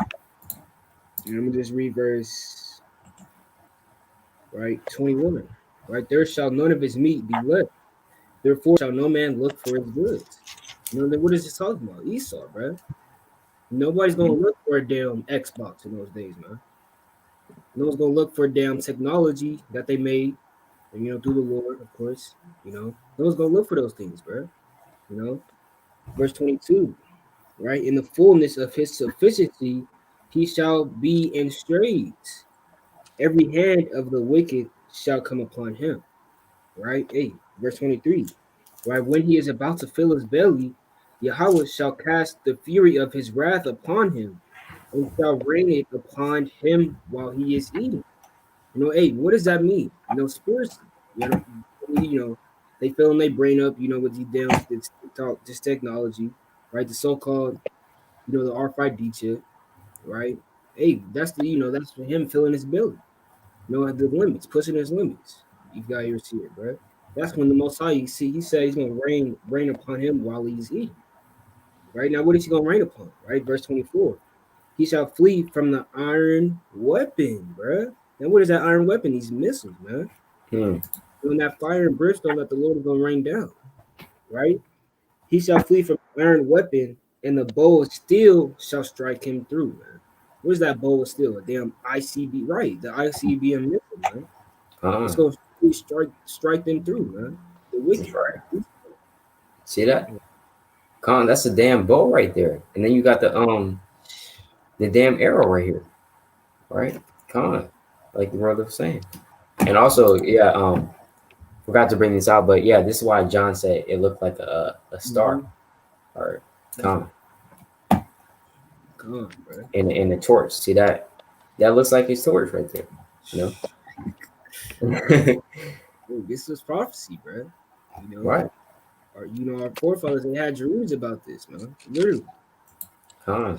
I'm gonna just read verse 21. Right, there shall none of his meat be left. Therefore shall no man look for his goods. Then what is this talking about? Esau, bro. Nobody's gonna look for a damn Xbox in those days, man. No one's gonna look for a damn technology that they made, and through the Lord, of course. No one's gonna look for those things, bro. Verse 22, right? In the fullness of his sufficiency, he shall be in straits. Every hand of the wicked shall come upon him. Right? Hey, verse 23. Right? When he is about to fill his belly, Yahweh shall cast the fury of his wrath upon him, and shall rain it upon him while he is eating. Hey, what does that mean? Spiritually. You know, they filling their brain up, with these damn this technology, right? The so-called, the RFID chip, right? Hey, that's for him filling his belly. The limits, pushing his limits. You got to see it, bro. That's when the Most High, you see, he said he's gonna rain upon him while he's eating. Right now, what is he gonna rain upon? Right, verse 24. He shall flee from the iron weapon, bro. Now, what is that iron weapon? These missiles, man. Hmm. On that fire and brimstone that the Lord is gonna rain down. Right? He shall flee from the iron weapon, and the bow of steel shall strike him through, man. Where's that bow of steel? A damn ICB, right? The ICBM missile, man. It's gonna strike them through, man. The That's wicked. right. See that? Con, that's a damn bow right there. And then you got the damn arrow right here. Right? Con. Like the brother was saying. And also, yeah, forgot to bring this out, but yeah, this is why John said it looked like a star. Mm-hmm. Or con. Come on, bro. In the torch. See that? That looks like his torch right there. Dude, this was prophecy, bro. Right. Or our forefathers, they had dreams about this, man. Literally. Con.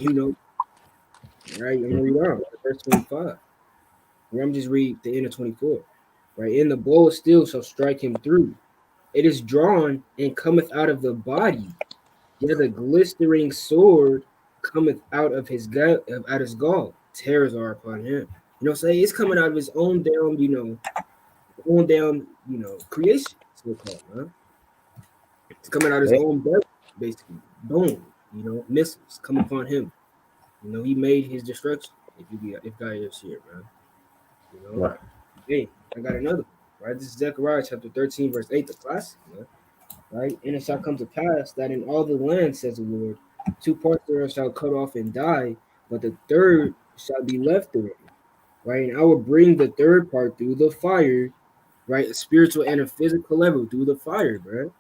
Right? I'm gonna read on verse 25. Or I'm just read the end of 24. Right? And the bow of steel shall strike him through. It is drawn and cometh out of the body. Yeah, the glistering sword cometh out of his gut, out his gall. Tears are upon him. You know, say it's coming out of his own damn, creation, so called, man. It's coming out of his Yeah. own belly, basically. Boom, missiles come upon him. He made his destruction. If God is here, man. You know. Right. Hey, I got another one, right? This is Zechariah chapter 13, verse 8, the classic, man. Right? And it shall come to pass that in all the land, says the Lord, two parts thereof shall cut off and die, but the third shall be left therein. Right? And I will bring the third part through the fire, right? A spiritual and a physical level through the fire, bro.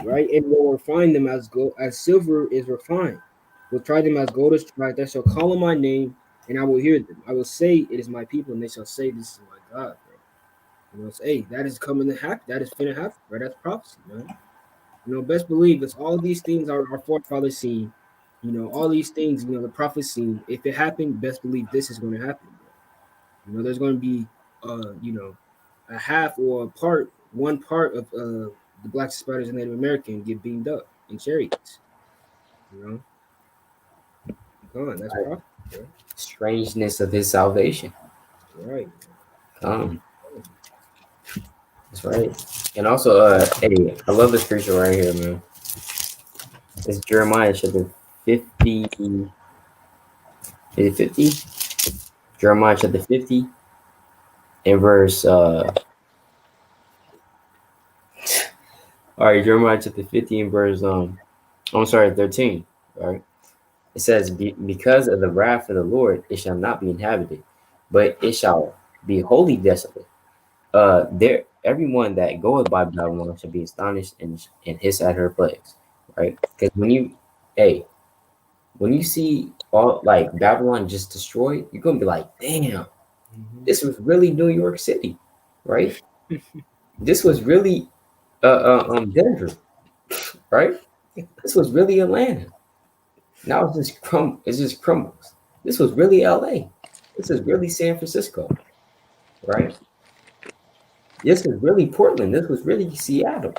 Right? And will refine them as gold, as silver is refined. Will try them as gold is tried. They shall call on my name, and I will hear them. I will say, it is my people, and they shall say, this is my God, bro. Hey, that is coming to happen. That is finna happen, bro. That's prophecy, man. Best believe it's all these things our forefathers seen. All these things, the prophets seen. If it happened, best believe this is going to happen, bro. There's going to be, a half or a part, one part of the Black Spiders and Native American get beamed up in chariots. Come on, that's Right. prophecy, bro. Strangeness of his salvation. Right. Um, that's right. And also, hey, I love this scripture right here, man. It's Jeremiah chapter 50. Is it 50? Jeremiah chapter 50 and verse all right, Jeremiah chapter 50 and verse I'm sorry, 13. All right. It says, because of the wrath of the Lord, it shall not be inhabited, but it shall be wholly desolate. There everyone that goeth by Babylon shall be astonished and hiss at her plagues. Right? Because hey, when you see all like Babylon just destroyed, you're gonna be like, damn, Mm-hmm. this was really New York City, right? This was really Denver, right? This was really Atlanta. Now it just crumbles. This was really LA. This is really San Francisco, right? This was really Portland. This was really Seattle.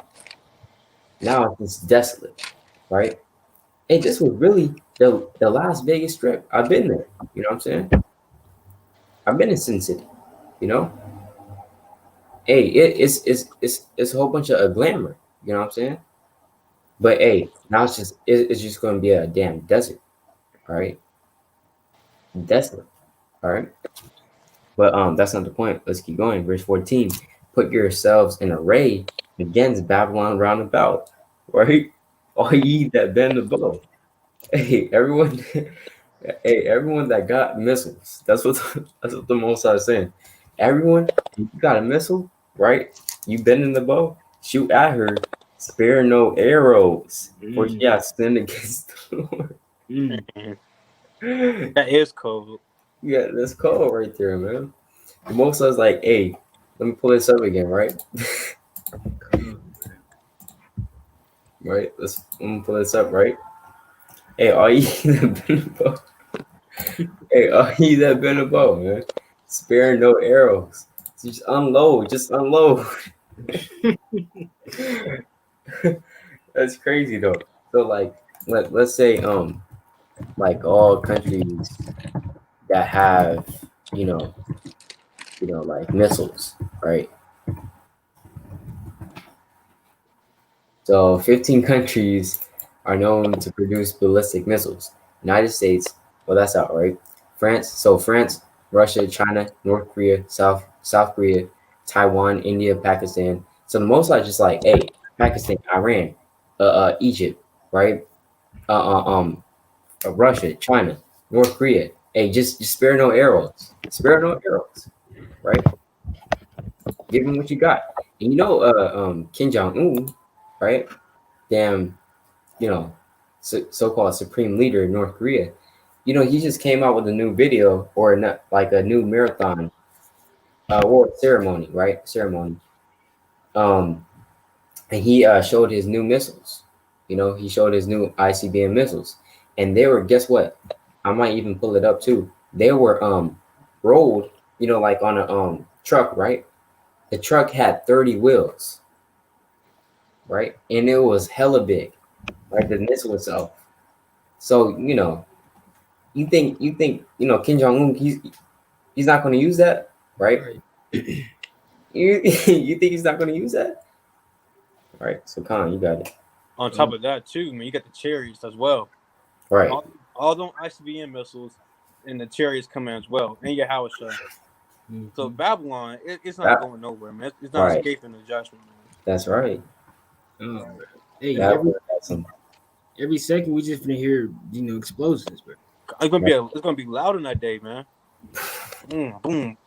Now it's desolate, right? Hey, this was really the Las Vegas Strip. I've been there. You know what I'm saying? I've been in Sin City. You know, hey, it's a whole bunch of glamour. You know what I'm saying? But hey, now it's just going to be a damn desert. All right, desolate. All right. But that's not the point. Let's keep going. Verse 14. Put yourselves in array against Babylon round about, right? All ye that bend the bow. Hey, everyone, hey, everyone that got missiles. That's what the Most High is saying. Everyone, you got a missile, right? You bending the bow, shoot at her, spare no arrows, for she has sinned against the Lord. That is cold. Yeah, that's cold right there, man. The Most High's like, hey, let me pull this up again, right? Right, let me pull this up, right? Hey, are you that been a bow? Hey, are you that been a bow, man? Spare no arrows. Just unload, just unload. That's crazy though. So like, let's say like all countries that have you know like missiles, right? So 15 countries are known to produce ballistic missiles. United States, well, that's out, right? France, Russia, China, North Korea, South Korea, Taiwan, India, Pakistan. So the most are just like, hey, Pakistan, Iran, Egypt, right? Uh, uh, um, Russia, China, North Korea. Hey, just spare no arrows. Spare no arrows, right? Give them what you got. And Kim Jong Un, right? Damn, so-called supreme leader in North Korea. He just came out with a new video or not, like a new marathon or ceremony, right? Ceremony. Um, and he showed his new missiles. He showed his new ICBM missiles, and they were, guess what? I might even pull it up too. They were rolled, like on a truck, right? The truck had 30 wheels. right? And it was hella big, right? The missile itself. So you think Kim Jong Un he's not going to use that, right? Right. You you think he's not going to use that, right? So Khan, you got it, On top of that, too, man, you got the chariots as well. right? All them ICBM missiles and the chariots come in as well, and YAHAWASHI. So Mhm. Babylon, it's not That going nowhere, man. It's not right. escaping the judgment, man. That's right. Man. Hey, That was awesome. every second we just gonna hear explosions, bro. It's gonna be loud on that day, man. Boom, boom.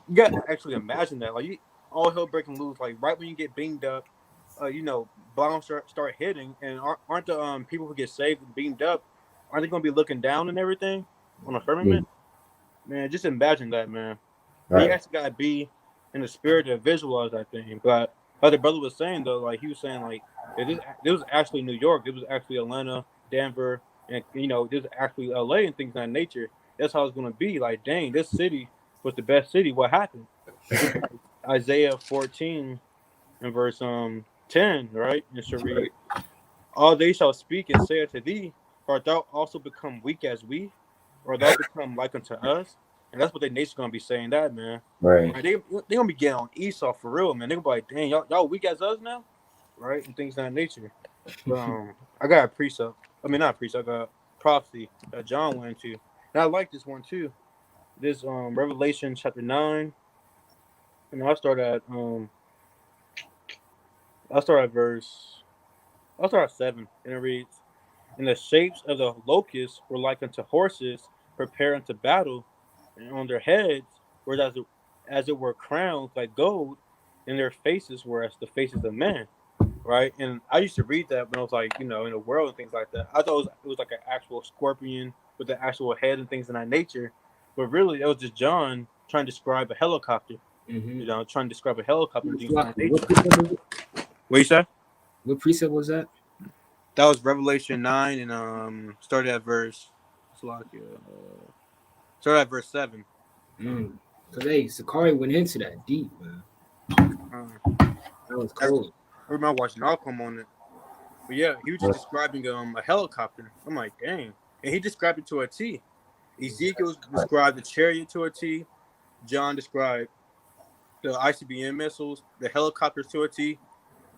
You got to actually imagine that, like all hell breaking loose, like right when you get beamed up, bombs start hitting, and aren't the people who get saved and beamed up, aren't they gonna be looking down and everything on a Mm, firmament? Man, just imagine that, man. And you right. actually gotta be in the spirit to visualize that thing. But like the brother was saying though, like he was saying like this was actually New York, it was actually Atlanta, Denver, and this was actually LA and things of that nature. That's how it's gonna be. Like, dang, this city was the best city. What happened? Just like Isaiah 14 and verse 10, right? And shall read, Right. all they shall speak and say unto thee, art thou also become weak as we, or thou become like unto us? And that's what the nation gonna be saying, that man. Right. Like, they gonna be getting on Esau for real, man. They gonna be like, dang, y'all weak as us now, right? And things of that nature. But I got a precept. I mean, not a precept. I got a prophecy that John went into, and I like this one too. This Revelation chapter 9, and I start at verse I'll start at 7, and it reads, and the shapes of the locusts were like unto horses prepared unto battle, and on their heads were as it were crowns like gold, and their faces were as the faces of men. Right, and I used to read that when I was like, in the world and things like that. I thought it was like an actual scorpion with the actual head and things of that nature, but really it was just John trying to describe a helicopter. Mm-hmm. Trying to describe a helicopter and things of that What nature. precept was it? What you say? What precept was that? That was Revelation 9, and started at verse. Started at verse 7. Cause hey, Sakari went into that deep, man. That was I cold. remember watching Malcolm on it, but yeah, he was just describing a helicopter. I'm like, dang, and he described it to a T. Ezekiel described the chariot to a T. John described the ICBM missiles, the helicopters to a T.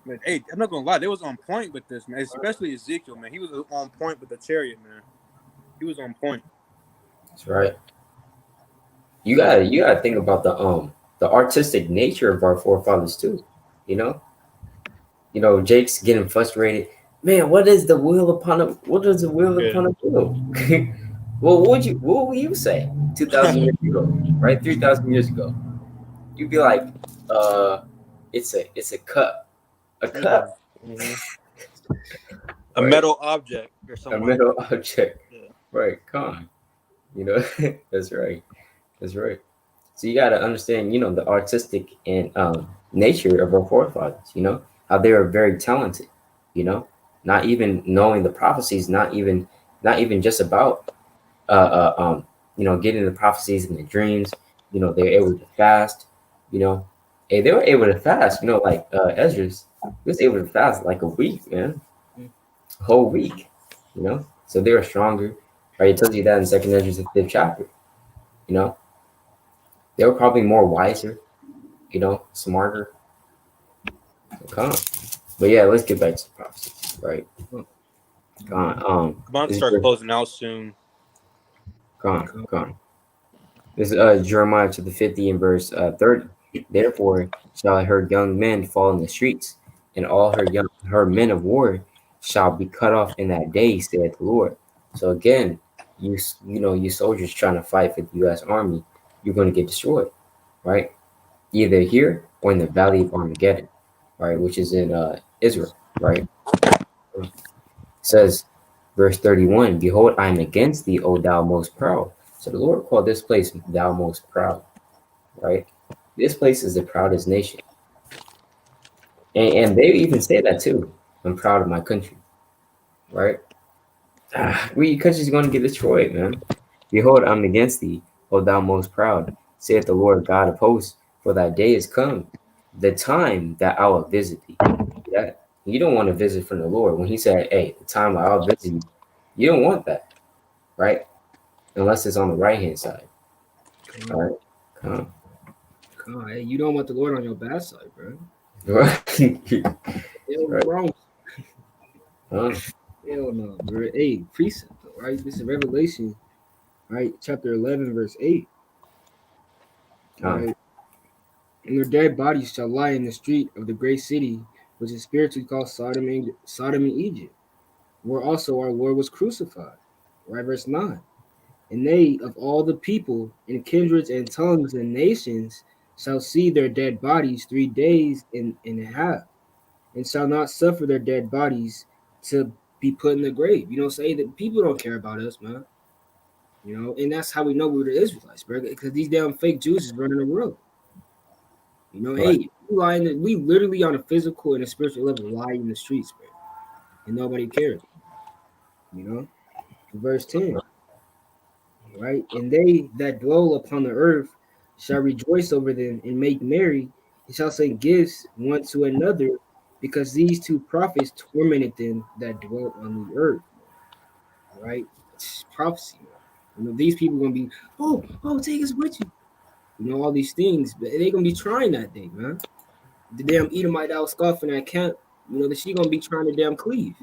But hey, I'm not gonna lie, they was on point with this, man. Especially Ezekiel, man. He was on point with the chariot, man. He was on point. That's right. You gotta think about the artistic nature of our forefathers too. You know, Jake's getting frustrated. Man, what is the wheel upon a what is the wheel Yeah. upon a wheel? Well, what would you say 2,000 years ago, right? 3,000 years ago, you'd be like, uh, it's a cup, a Yeah. cup, Mm-hmm. A right? metal object or A something like metal that. object, Yeah. right? Come on, that's right, that's right. So you got to understand, the artistic and nature of our forefathers. How they were very talented. You know, not even knowing the prophecies, not even just about getting the prophecies and the dreams. They were able to fast. You know, and they were able to fast. Like Ezra's, he was able to fast like a week, man, a whole week. So they were stronger. Right, it tells you that in Second Ezra's the 5th chapter. You know, they were probably more wiser, smarter. Come on. But yeah, let's get back to the prophecy, right? Come on. About to This is start closing out soon. come on. This is Jeremiah to the 50 and verse 30. Therefore shall her young men fall in the streets, and all her men of war shall be cut off in that day, saith the Lord. So again, you soldiers trying to fight for the U.S. Army, you're going to get destroyed, right? Either here or in the Valley of Armageddon, right, which is in Israel, right? It says, verse 31, behold, I am against thee, O thou most proud. So the Lord called this place thou most proud, right? This place is the proudest nation. And they even say that too. I'm proud of my country, right? We country's going to get destroyed, man. Behold, I'm against thee, O thou most proud, saith the Lord God of hosts, for thy day is come, the time that I will visit thee. That You don't want to visit from the Lord. When he said, hey, the time I'll visit you, you don't want that, right? Unless it's on the right hand side. Come All on, right. Come come on. Hey, you don't want the Lord on your bad side, bro. on. Right. Hell Right. wrong. Huh? Hell no, bro. Hey, precept, though, right? This is Revelation, right? Chapter 11, verse 8, Huh. right? And their dead bodies shall lie in the street of the great city, which is spiritually called Sodom and Egypt, where also our Lord was crucified. Right, verse 9. And they of all the people and kindreds and tongues and nations shall see their dead bodies 3 days and a half, and shall not suffer their dead bodies to be put in the grave. Say that people don't care about us, man. And that's how we know we were the Israelites, bro. Because these damn fake Jews is running the world. Right. Hey, we literally on a physical and a spiritual level lie in the streets, bro, and nobody cares. You know, verse 10, right? And they that dwell upon the earth shall rejoice over them and make merry, and shall send gifts one to another, because these two prophets tormented them that dwelt on the earth. Right? It's prophecy, man. These people gonna be, take us with you. All these things, but they gonna be trying that day, man. The damn Edomite that was scoffing at camp, that she gonna be trying to damn cleave.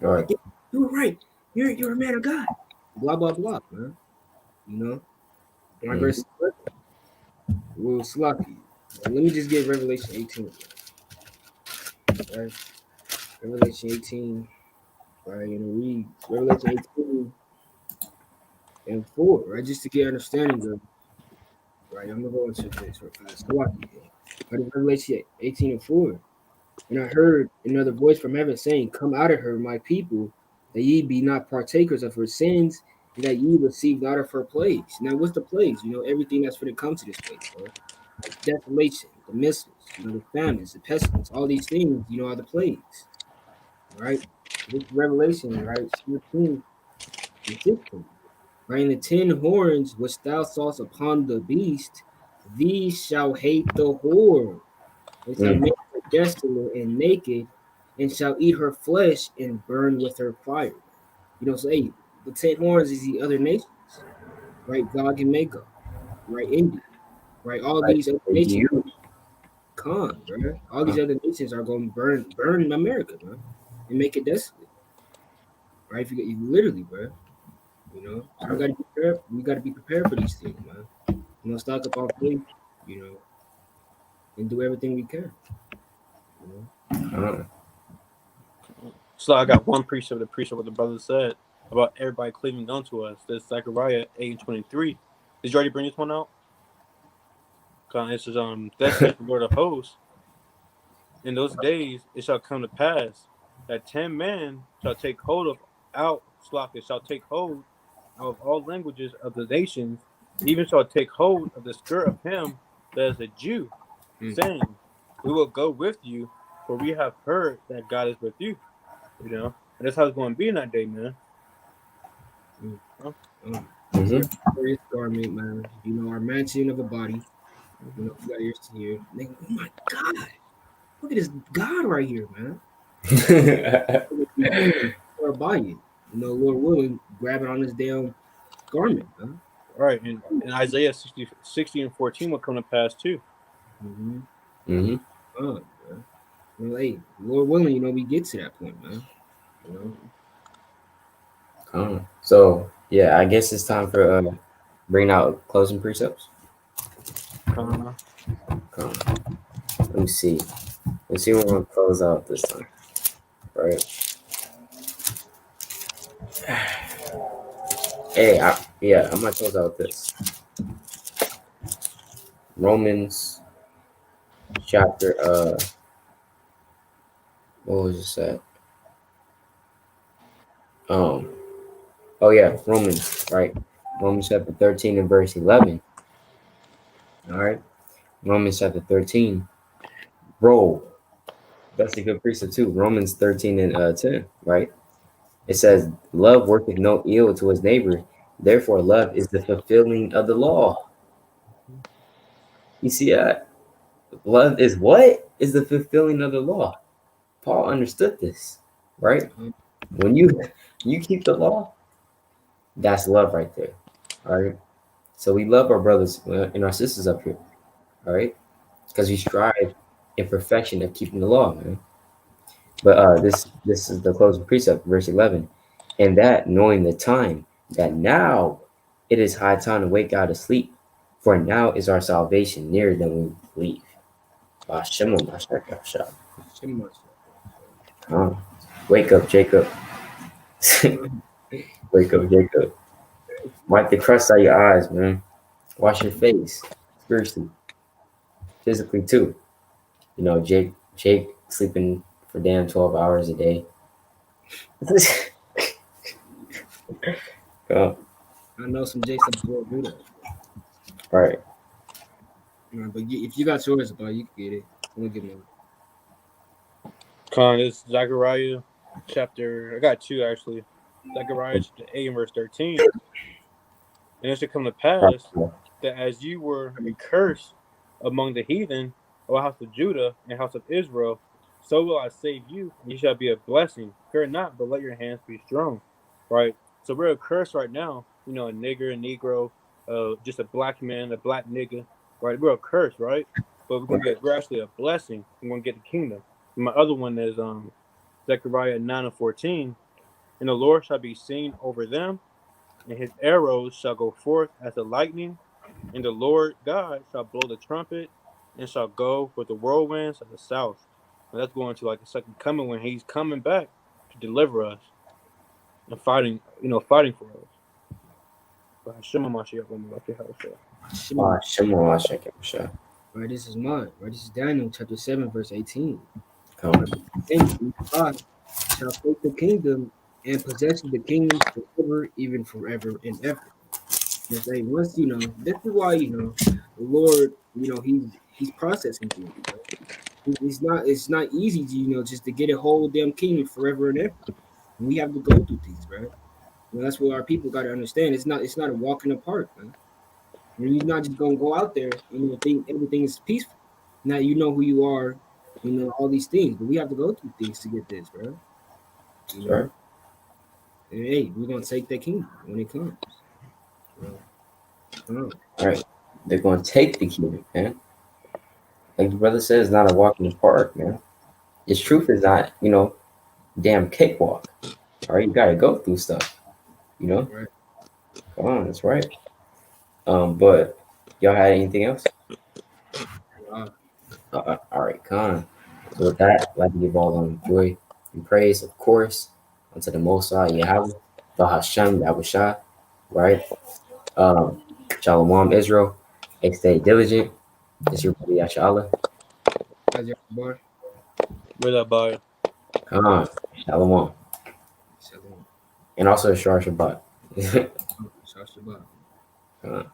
Right. Like, you were right. You're a man of God. Blah blah blah, man. You know. My Mm-hmm. verse will sloppy. Let me just get Revelation 18. Right? Revelation 18. Right, and read Revelation 18 and 4, right? Just to get understanding of, right. I'm gonna go into this real fast. Sloppy. Right, Revelation 18 and 4. And I heard another voice from heaven saying, come out of her, my people, that ye be not partakers of her sins, and that ye receive not of her plagues. Now, what's the plagues? Everything that's going to come to this place, bro. Like desolation, the missiles, the famines, the pestilence, all these things, are the plagues, right? This Revelation, right? 14 and 16. Right? And the 10 horns which thou sawest upon the beast, these shall hate the whore, and shall Mm. make her desolate and naked, and shall eat her flesh and burn with her fire. So hey, the 10 horns is the other nations, right? Gog and Magog, right? India, right? All Right. these other They nations, use. con, bro. All these Huh. other nations are going to burn America, man, and make it desolate, right? If you literally, bro. So we got to be prepared. We got to be prepared for these things, man. Stock up our faith, you know, and do everything we can. You know, Huh. So I got one precept to preach what the brother said about everybody cleaving unto us. That's Zechariah 8:23. Did you already bring this one out? It says, "Thus saith the Lord of hosts, in those days it shall come to pass that 10 men shall take hold of shall take hold of all languages of the nations, even shall take hold of the skirt of him that is a Jew, Mm. saying, we will go with you, for we have heard that God is with you." And that's how it's going to be in that day, man. Mm. Huh? Mm-hmm. Glorious garment, man. Our mansion of a body. We got ears to hear. Nigga, oh my God. Look at this God right here, man. Or buy it. Lord willing, grab it on this damn garment, man. All right, and Isaiah 60:14 will come to pass too. Mm-hmm. Mm-hmm. Man. Hey, Lord willing, we get to that point, man. So yeah, I guess it's time for bring out closing precepts. Uh, Come. Let me see. Let's see what we're gonna close out this time. Right. Hey, yeah, I'm gonna close out with this. Romans chapter what was it said? Um oh yeah, Romans, right? Romans chapter 13 and verse 11. All right. Romans chapter 13. Bro, that's a good precept too. Romans 13 and 10, right? It says, love worketh no ill to his neighbor. Therefore, love is the fulfilling of the law. You see that? Love is what? Is the fulfilling of the law. Paul understood this, right? Mhm. When you keep the law, that's love right there. All right. So we love our brothers and our sisters up here. All right, because we strive in perfection of keeping the law, man. But this is the closing precept, verse 11, and that knowing the time that now it is high time to wake out of sleep, for now is our salvation nearer than we believe. BAHASHAM, BAHASHAM. Shema. Wake up, Jacob. Wake up, Jacob. Wipe the crust out of your eyes, man. Wash your face, spiritually, physically too. You know, Jake sleeping for damn 12 hours a day. Oh, I know some Jason will do that. right. But if you got yours, bro, you can get it. I'm gonna get mine. Con, it's Zechariah chapter. I got two actually. Zechariah chapter 8 and verse 13. And it should come to pass that as you were a curse among the heathen, O house of Judah and house of Israel, so will I save you, and you shall be a blessing. Fear not, but let your hands be strong. Right? So we're a curse right now. You know, a nigger, a negro, just a black man, a black nigga. Right? We're a curse, right? But we're actually a blessing. We're gonna get the kingdom. And my other one is Zechariah 9 and 14. And the Lord shall be seen over them, and his arrows shall go forth as the lightning, and the Lord God shall blow the trumpet, and shall go with the whirlwinds of the south. And that's going to like the second coming when he's coming back to deliver us and fighting, fighting for us. But Shema Mashiach, like your house. Shema. BAHASHAM. Right, this is mine. Right, this is Daniel chapter 7, verse 18. Come. And God shall take the kingdom and possess the kingdom forever, even forever and ever. It's like once this is why the Lord, he's processing things. It's not easy to just to get a whole damn kingdom forever and ever. We have to go through things, right? That's what our people got to understand. It's not a walk in the park, man. You're not just gonna go out there and think everything is peaceful. Now you know who you are, all these things, but we have to go through things to get this, bro. You Right. know, and hey, we're gonna take that kingdom when it comes. Come on. Right. They're going to take the kingdom, man. Like the brother said, it's not a walk in the park, man. Its truth is not, damn cakewalk. All right. You got to go through stuff, you know? Right. Come on. That's right. But y'all had anything else? Uh, All right. Come on. So with that, I'd like to give all joy and praise, of course, unto the Most High, Yahweh, BAHASHAM, Yahushua, right? Um, Shalom, Israel. Stay diligent. It's your buddy Yashala. how's your boy? Where that by? Come on, Shalom. Shalom. And also Shar Shabbat. Shabbat. Come on.